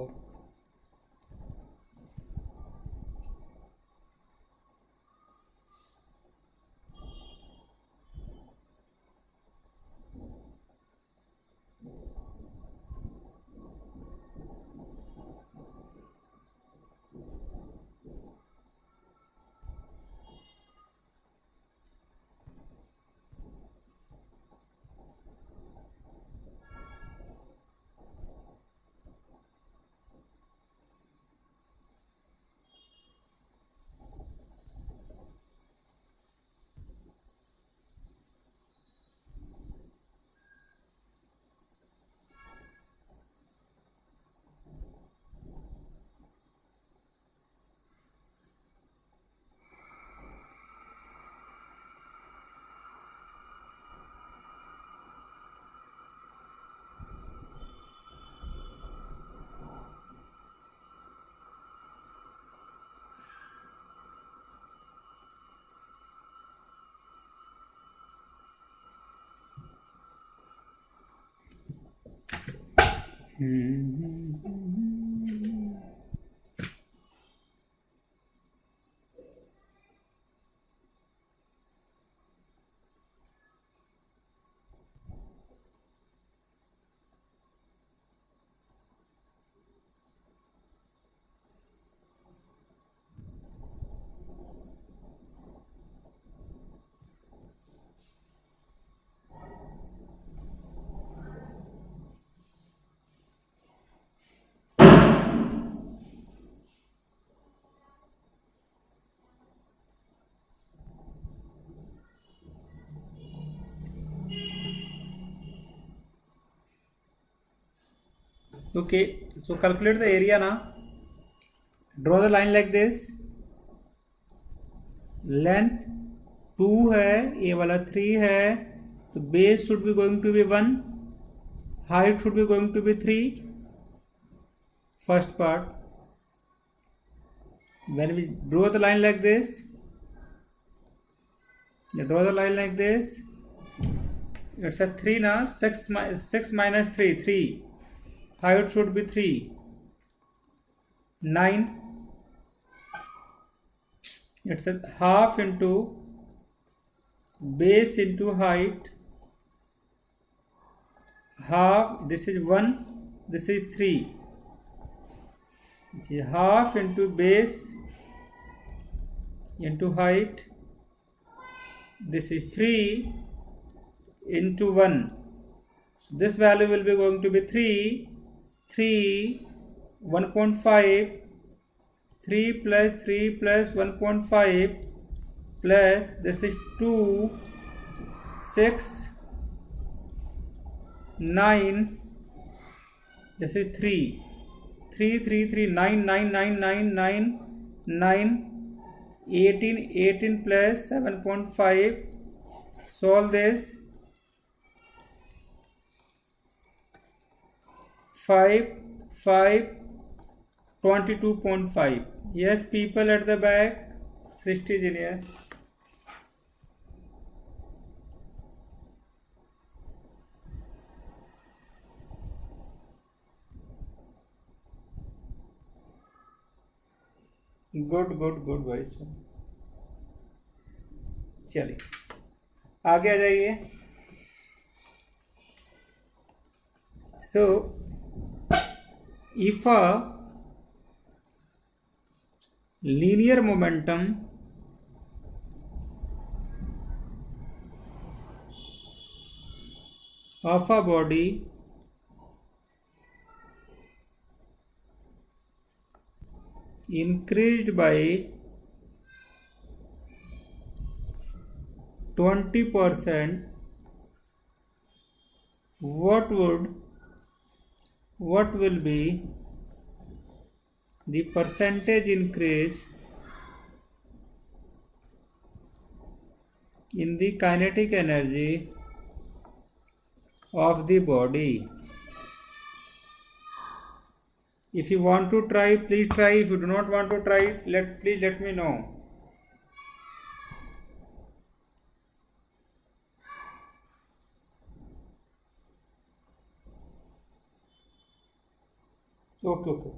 S1: okay so calculate the area now draw the line like this length 2 है ये वाला 3 है तो base should be going to be 1 height should be going to be 3 first part when we draw the line like this draw the line like this it's a 3 now 6 minus 3 3 height should be 3 9 it's a half into base into height half this is 1 this is 3 half into base into height this is 3 into 1 so this value will be going to be 3 1.5 3 plus 3 plus 1.5 plus this is 2 6 9 this is 3 9 18 plus 7.5 solve this 5 22.5. Yes, people at the back. Srishti Genius. Good good good भाई साहब. चलिए आगे आ जाइए. So, if a linear momentum of a body increased by 20%, what will be the percentage increase in the kinetic energy of the body? If you want to try, please try. If you do not want to try, please let me know. Okay.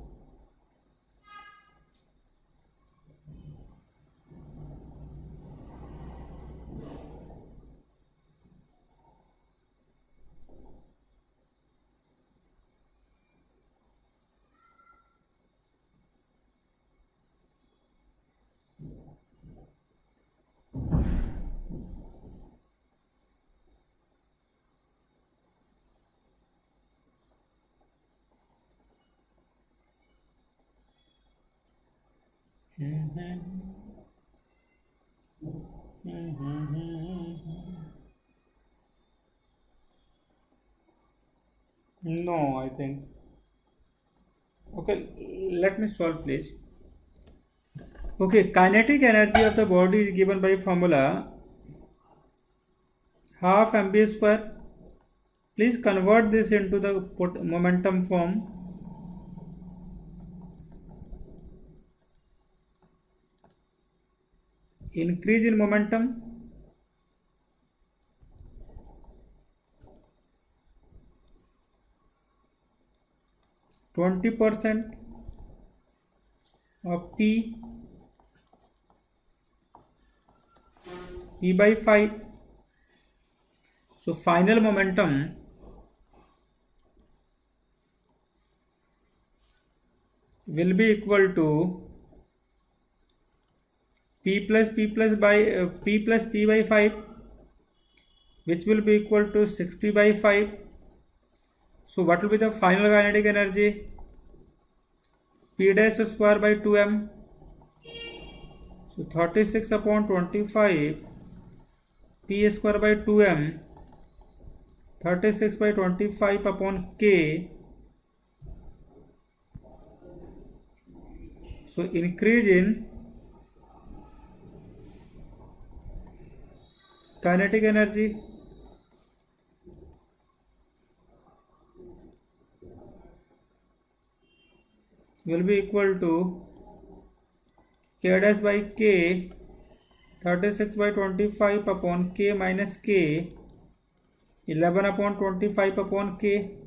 S1: No, I think. Okay, let me solve, please. Okay, kinetic energy of the body is given by formula half mv square. Please convert this into the momentum form. Increase in momentum, %20 of P by 5. So final momentum will be equal to P plus P by 5, which will be equal to 6P by 5. So what will be the final kinetic energy? P dash square by 2m. So 36 upon 25 P square by 2m, 36 by 25 upon K. So increase in kinetic energy will be equal to K dash by K, 36 by 25 upon K minus K, 11 upon 25 upon K.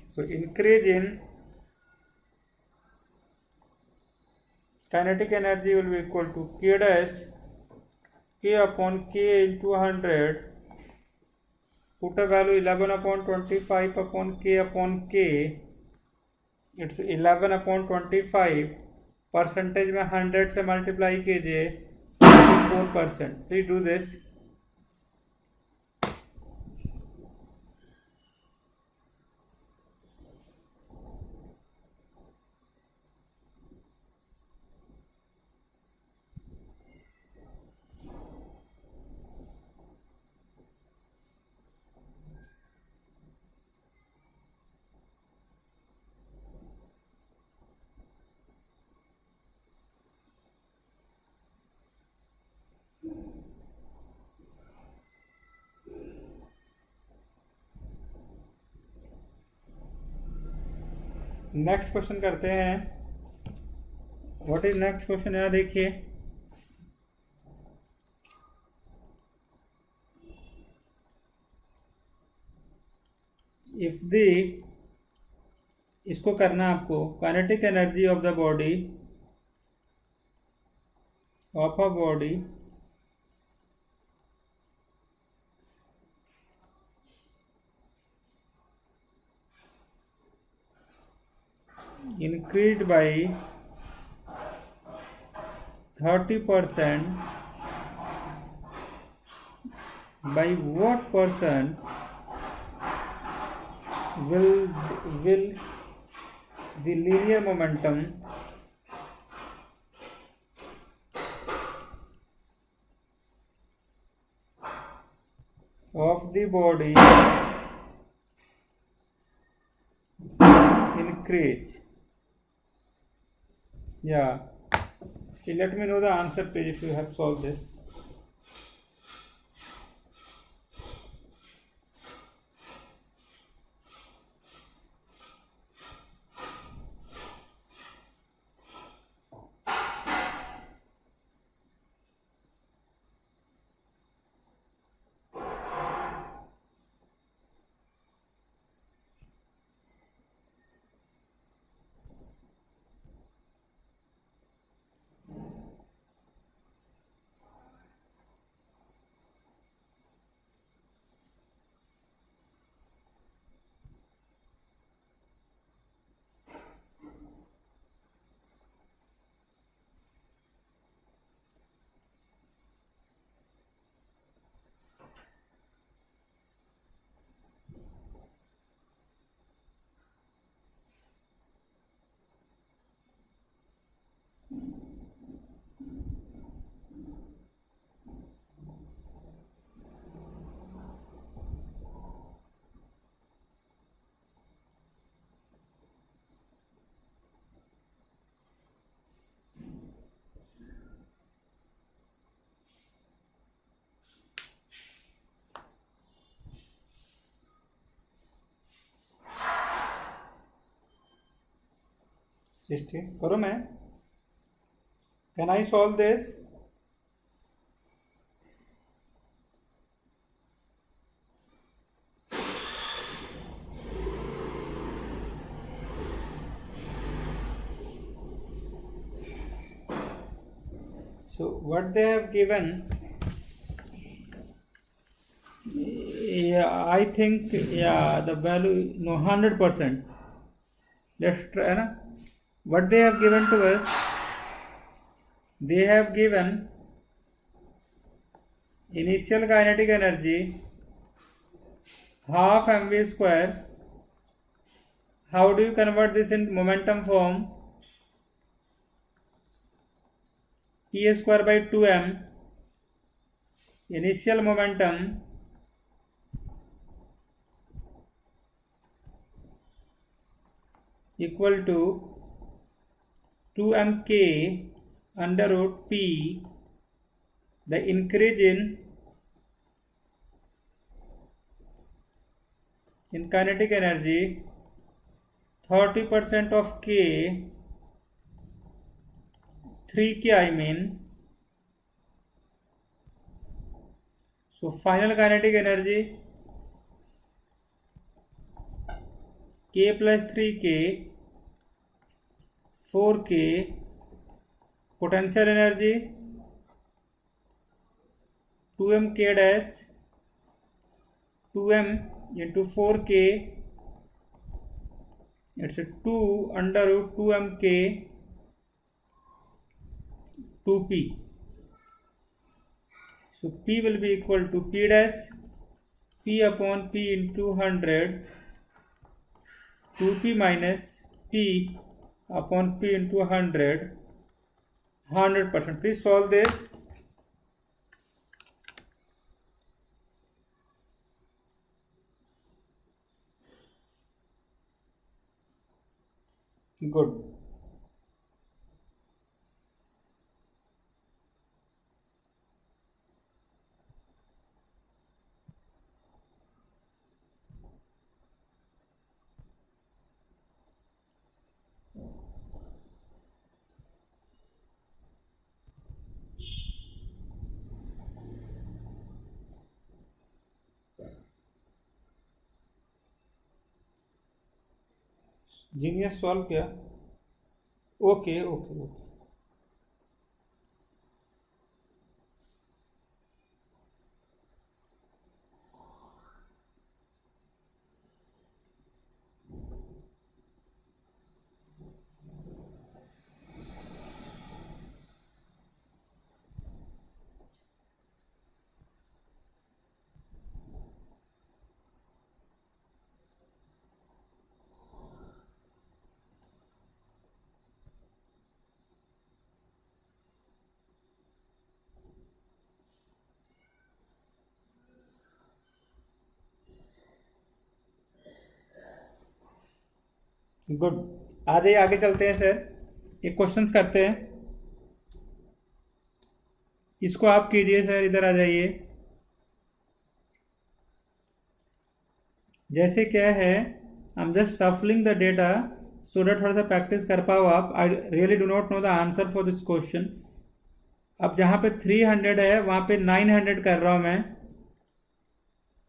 S1: So increase in kinetic energy will be equal to K dash K upon K into 100. Put a value 11 upon 25 upon K. It's 11 upon 25. Percentage में 100 से multiply कीजिए 4%. Please do this. Next question करते हैं। What is next question है, देखिए। If the, इसको करना आपको, kinetic energy of the body, of a body increased by 30%, by what percent will the linear momentum of the body increase? Yeah, let me know the answer please if you have solved this. सृष्टि करो मैं, can I solve this? So what they have given, yeah, I think, yeah, the value, no, 100%. Let's try na. What they have given to us, they have given initial kinetic energy half mv square. How do you convert this in momentum form? P square by 2m initial momentum equal to 2mk under root p, the increase in kinetic energy 30% of k, 3k I mean. So final kinetic energy k plus 3k, 4k, potential energy 2mk dash, 2m into 4k, it's a 2 under root 2mk 2p. So p will be equal to p dash p upon p into 100, 2p minus p upon p into 100, 100%. Please solve this. Good. Genius solve किया। Okay okay okay. Good. आ जाइए, आगे चलते हैं sir, एक questions करते हैं। इसको आप कीजिए सर, इधर आ जाइए। जैसे क्या है, I am just सफलिंग the data so that थोड़ा सा प्रैक्टिस कर पाओ आप। I really do not know the answer for this question. अब जहाँ पे 300 है वहाँ पे 900 कर रहा हूँ मैं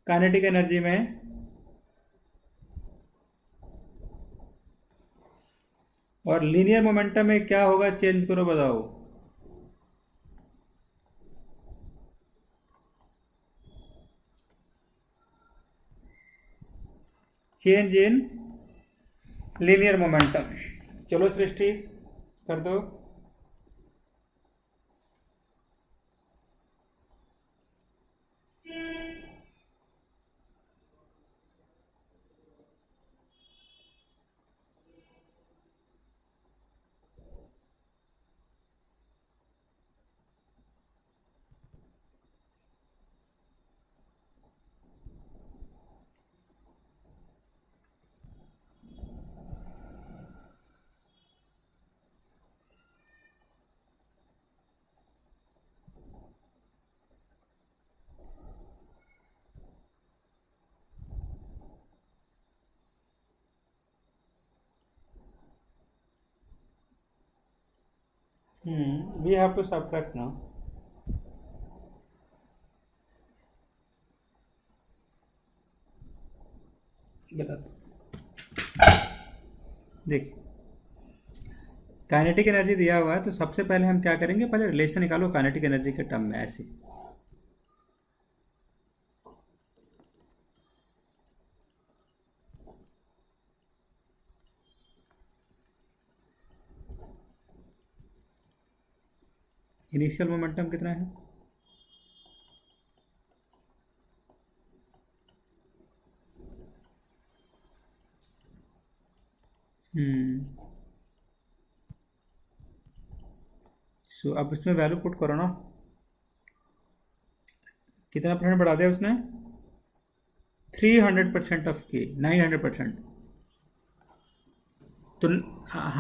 S1: काइनेटिक एनर्जी में। और लीनियर मोमेंटम में क्या होगा, चेंज करो बताओ। Change in linear momentum. चलो सृष्टि कर दो। We have to subtract now. बता दो, देखिए काइनेटिक एनर्जी दिया हुआ है, तो सबसे पहले हम क्या करेंगे, पहले रिलेशन निकालो काइनेटिक एनर्जी के टर्म में ऐसे। इनिशियल मोमेंटम कितना है, सो अब इसमें वैल्यू पुट करो ना। कितना परसेंट बढ़ा दिया उसने, 300% ऑफ के, 900%। तो हाँ,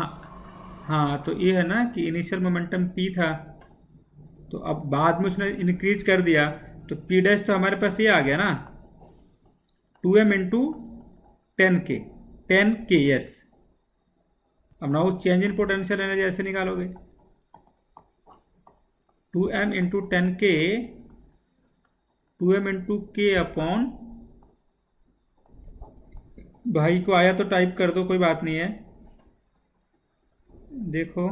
S1: हाँ तो ये है ना कि इनिशियल मोमेंटम पी था, तो अब बाद में उसने इंक्रीज कर दिया, तो पी डैश तो हमारे पास ये आ गया ना, 2m into 10k, 10k yes. अब ना वो चेंज इन पोटेंशियल एनर्जी ऐसे निकालोगे, 2m into 10k, 2m into के अपॉन, भाई को आया तो टाइप कर दो, कोई बात नहीं है। देखो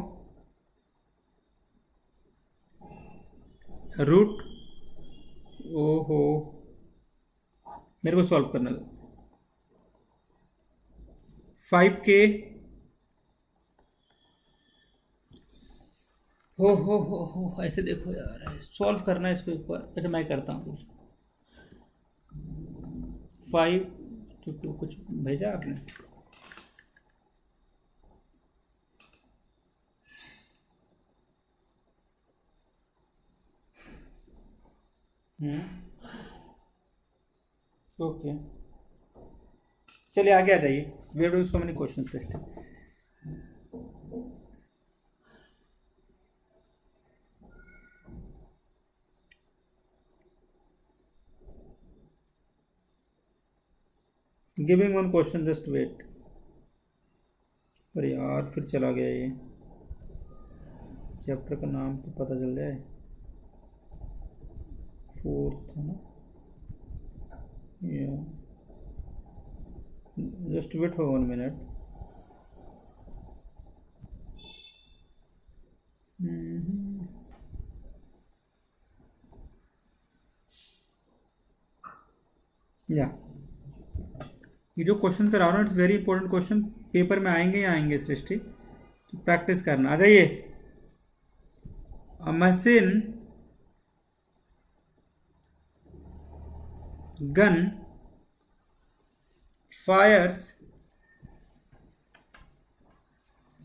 S1: रूट, ओहो मेरे को सॉल्व करने दो, 5k, हो ऐसे देखो यार, सॉल्व करना है इसको एक बार। अच्छा मैं करता हूँ। 5 to 2 कुछ भेजा आपने, ओके चलिए आगे आ जाइए। We have so many questions list. Giving one question, just wait. अरे यार फिर चला गया ये, चैप्टर का नाम तो पता चल जाए। 4th है ना, या जस्ट वेट फॉर 1 मिनट। या ये जो क्वेश्चन करा रहा हूँ, it's very important question, paper में आएंगे ही आएंगे सृष्टि, तो प्रैक्टिस करना। आ जाइए। अ machine gun fires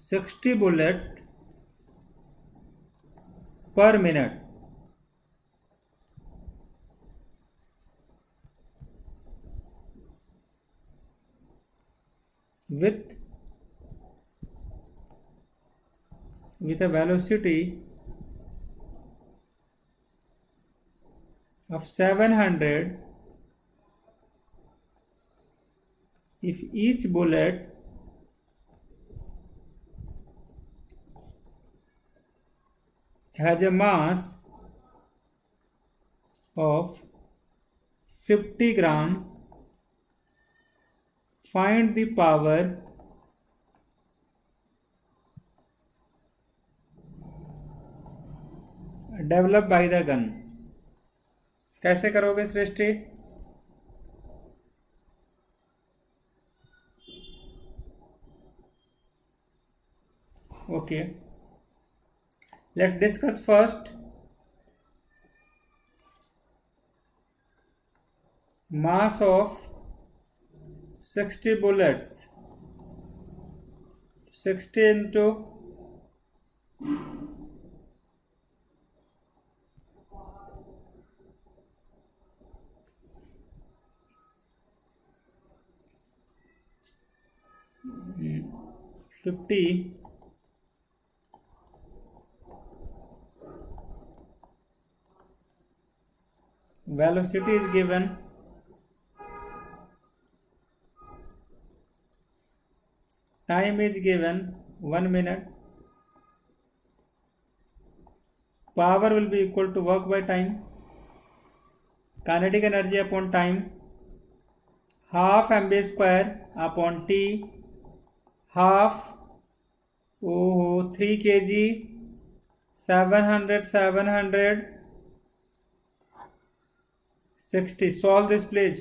S1: 60 bullet per minute with a velocity of 700 if each bullet has a mass of 50 gram, find the power developed by the gun। कैसे करोगे सृष्टि? Okay, let's discuss first mass of 60 bullets, 60 into 50 velocity is given, time is given 1 minute, power will be equal to work by time, kinetic energy upon time, half mv square upon t, half 3 kg, 700 60. Solve this please.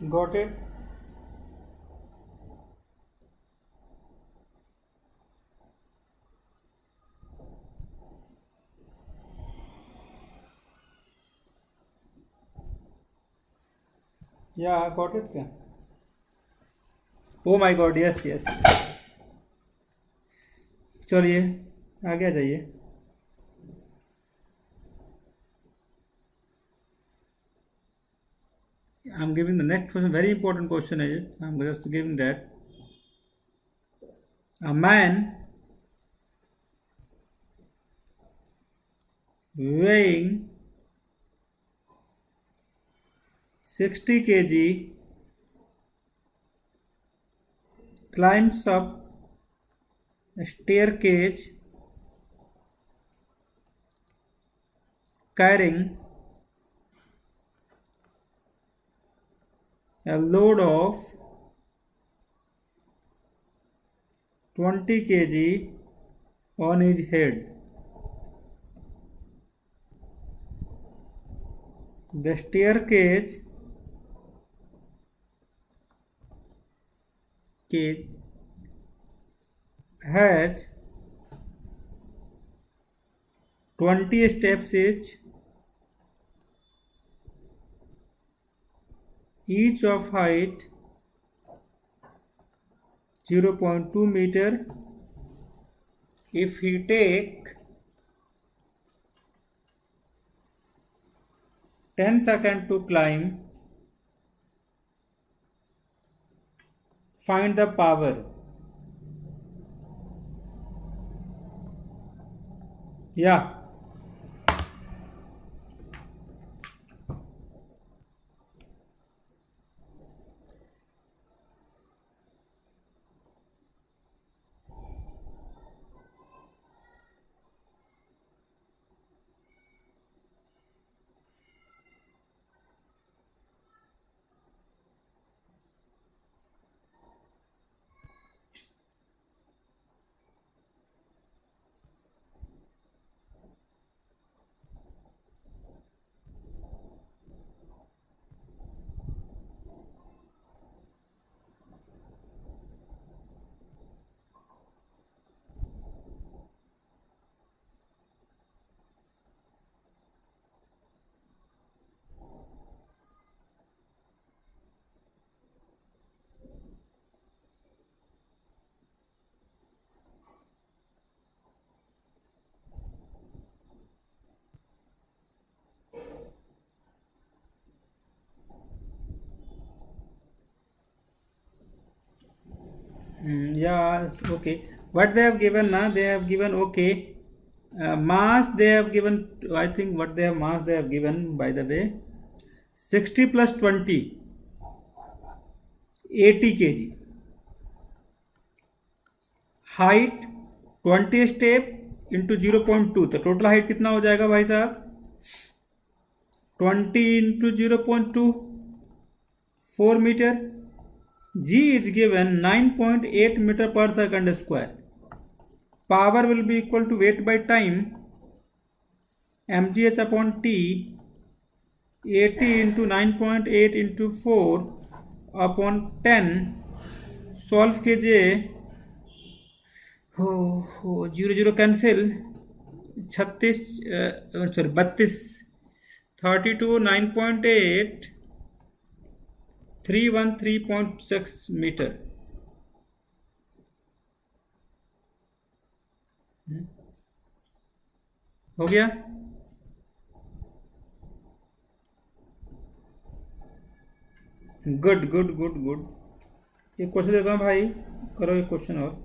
S1: Got it? Yeah, got it क्या? Oh my God, yes yes। चलिए आगे आ जाइए। I'm giving the next question, very important question is it? I'm just giving that. A man weighing 60 kg climbs up a staircase carrying a load of 20 kg on his head. The staircase has 20 steps each of height 0.2 meter. If he take 10 seconds to climb, find the power. Yeah. Yeah, okay. What they have given now, they have given, okay. Mass they have given, I think what they have mass they have given, by the way, 60 plus 20, 80 kg. Height 20 step into 0.2, तो total height कितना हो जाएगा भाई साहब? 20 into 0.2, 4 meter. G is given 9.8 meter per second square. Power will be equal to weight by time, mgh upon t, 80 into 9.8 into 4 upon 10. Solve कीजिए. हो 0 cancel. 36 sorry 32, 32, 9.8, 313.6 metre. हो गया. Good good good good. एक question देता हूँ भाई, करो एक क्वेश्चन और.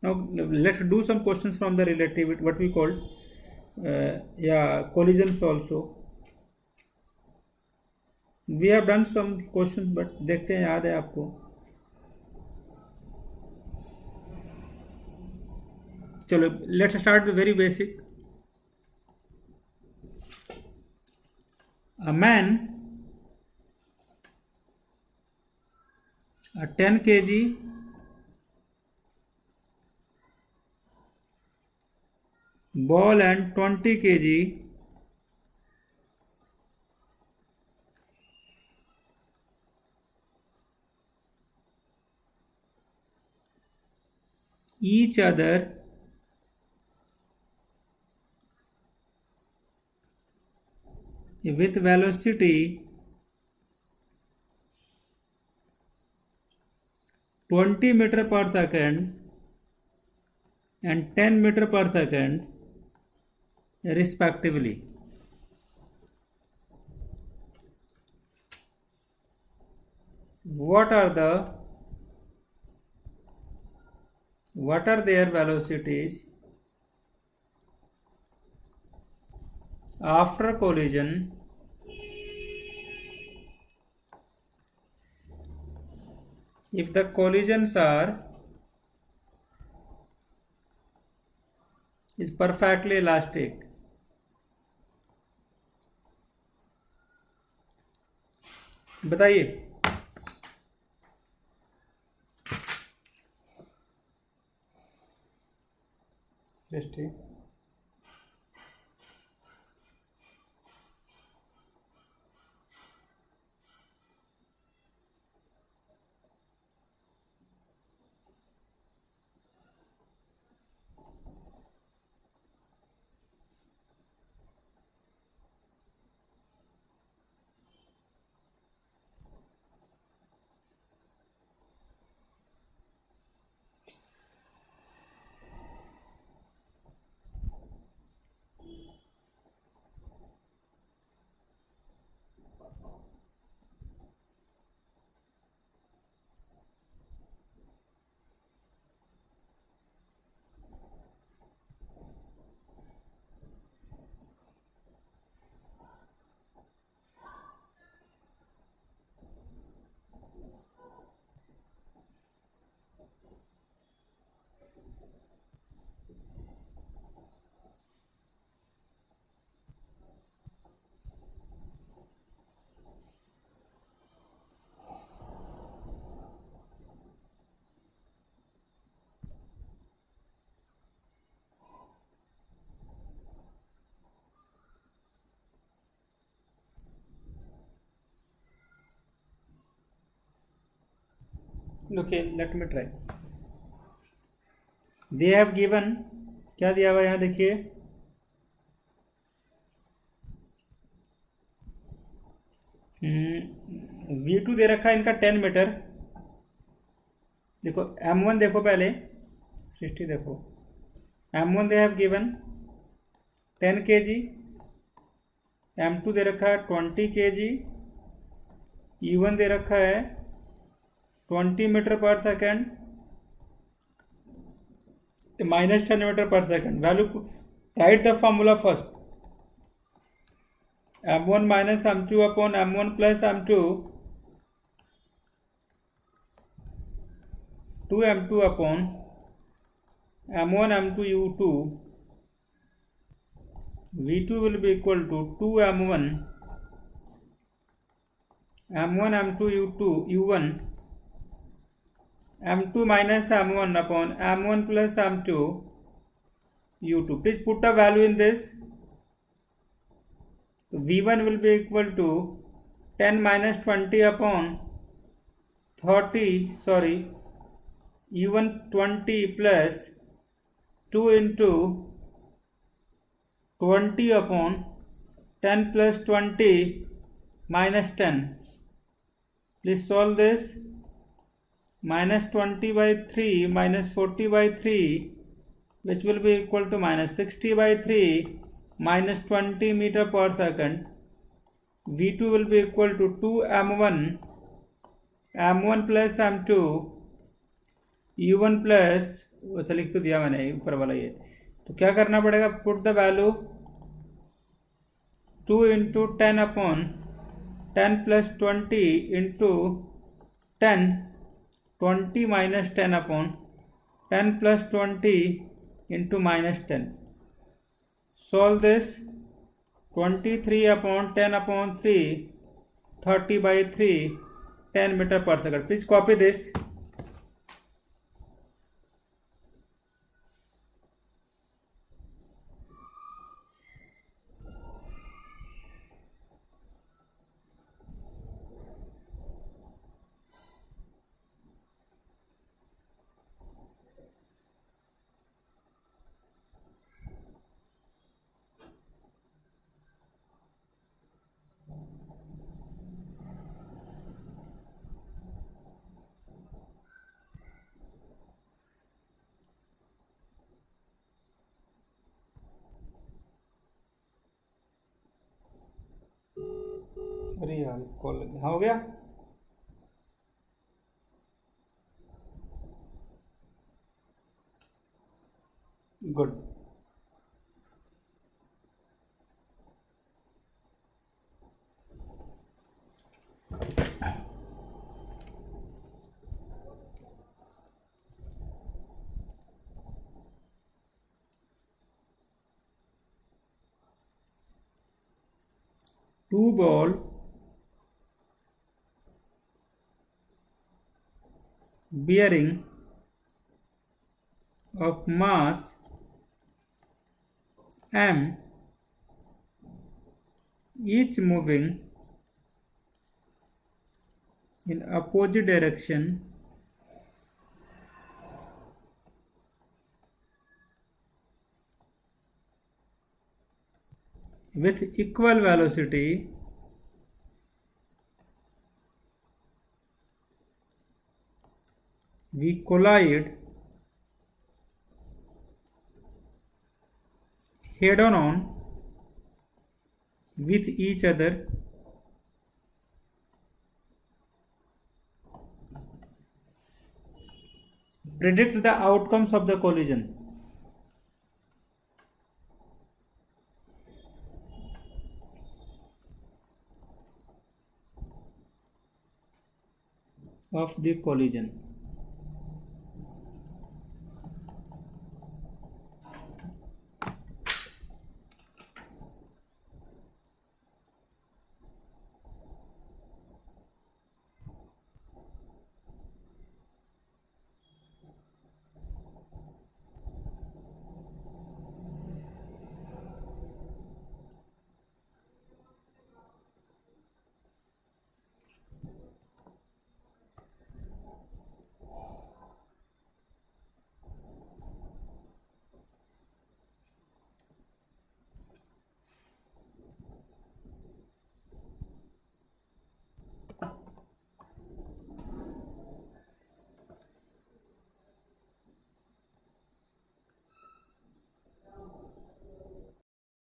S1: Now let's do some questions from the relativity, what we call collisions also. We have done some questions, but देखते हैं याद है आपको. चलो let's start with very basic. A man, a 10 kg ball and 20 kg each other with velocity 20 meter per second and 10 meter per second respectively. What are their velocities after collision if the collisions is perfectly elastic? बताइए. Srishti okay let me try they have given क्या दिया हुआ यहाँ देखिए V2 दे रखा है इनका 10 metre देखो M1 देखो पहले सृष्टि देखो M1 they have given 10 kg M2 दे रखा है 20 kg E1 दे रखा है 20 मीटर पर सेकेंड माइनस 10 मीटर पर second value right the formula first M1 minus M2 upon M1 plus M2 2M2 upon M1 M2 U2 V2 will be equal to 2M1 M1 M2 U2 U1 M2 minus M1 upon M1 plus M2 U2. Please put a value in this. So V1 will be equal to 10 minus 20 upon 30 U1 20 plus 2 into 20 upon 10 plus 20 minus 10. Please solve this. Minus 20 by 3 minus 40 by 3 which will be equal to minus 60 by 3 minus 20 meter per second. V2 will be equal to 2M1 M1 plus M2 U1 plus अच्छा लिख तो दिया मैंने ऊपर वाला ये तो क्या करना पड़ेगा put the value 2 into 10 upon 10 plus 20 into 10 20 minus 10 upon 10 plus 20 into minus 10. Solve this 23 upon 10 upon 3 30 by 3 10 meter per second. Please copy this. अरे यार कॉल लग गया हाँ हो गया good two ball bearing of mass m each moving in opposite direction with equal velocity we collide head on with each other predict the outcomes of the collision of the collision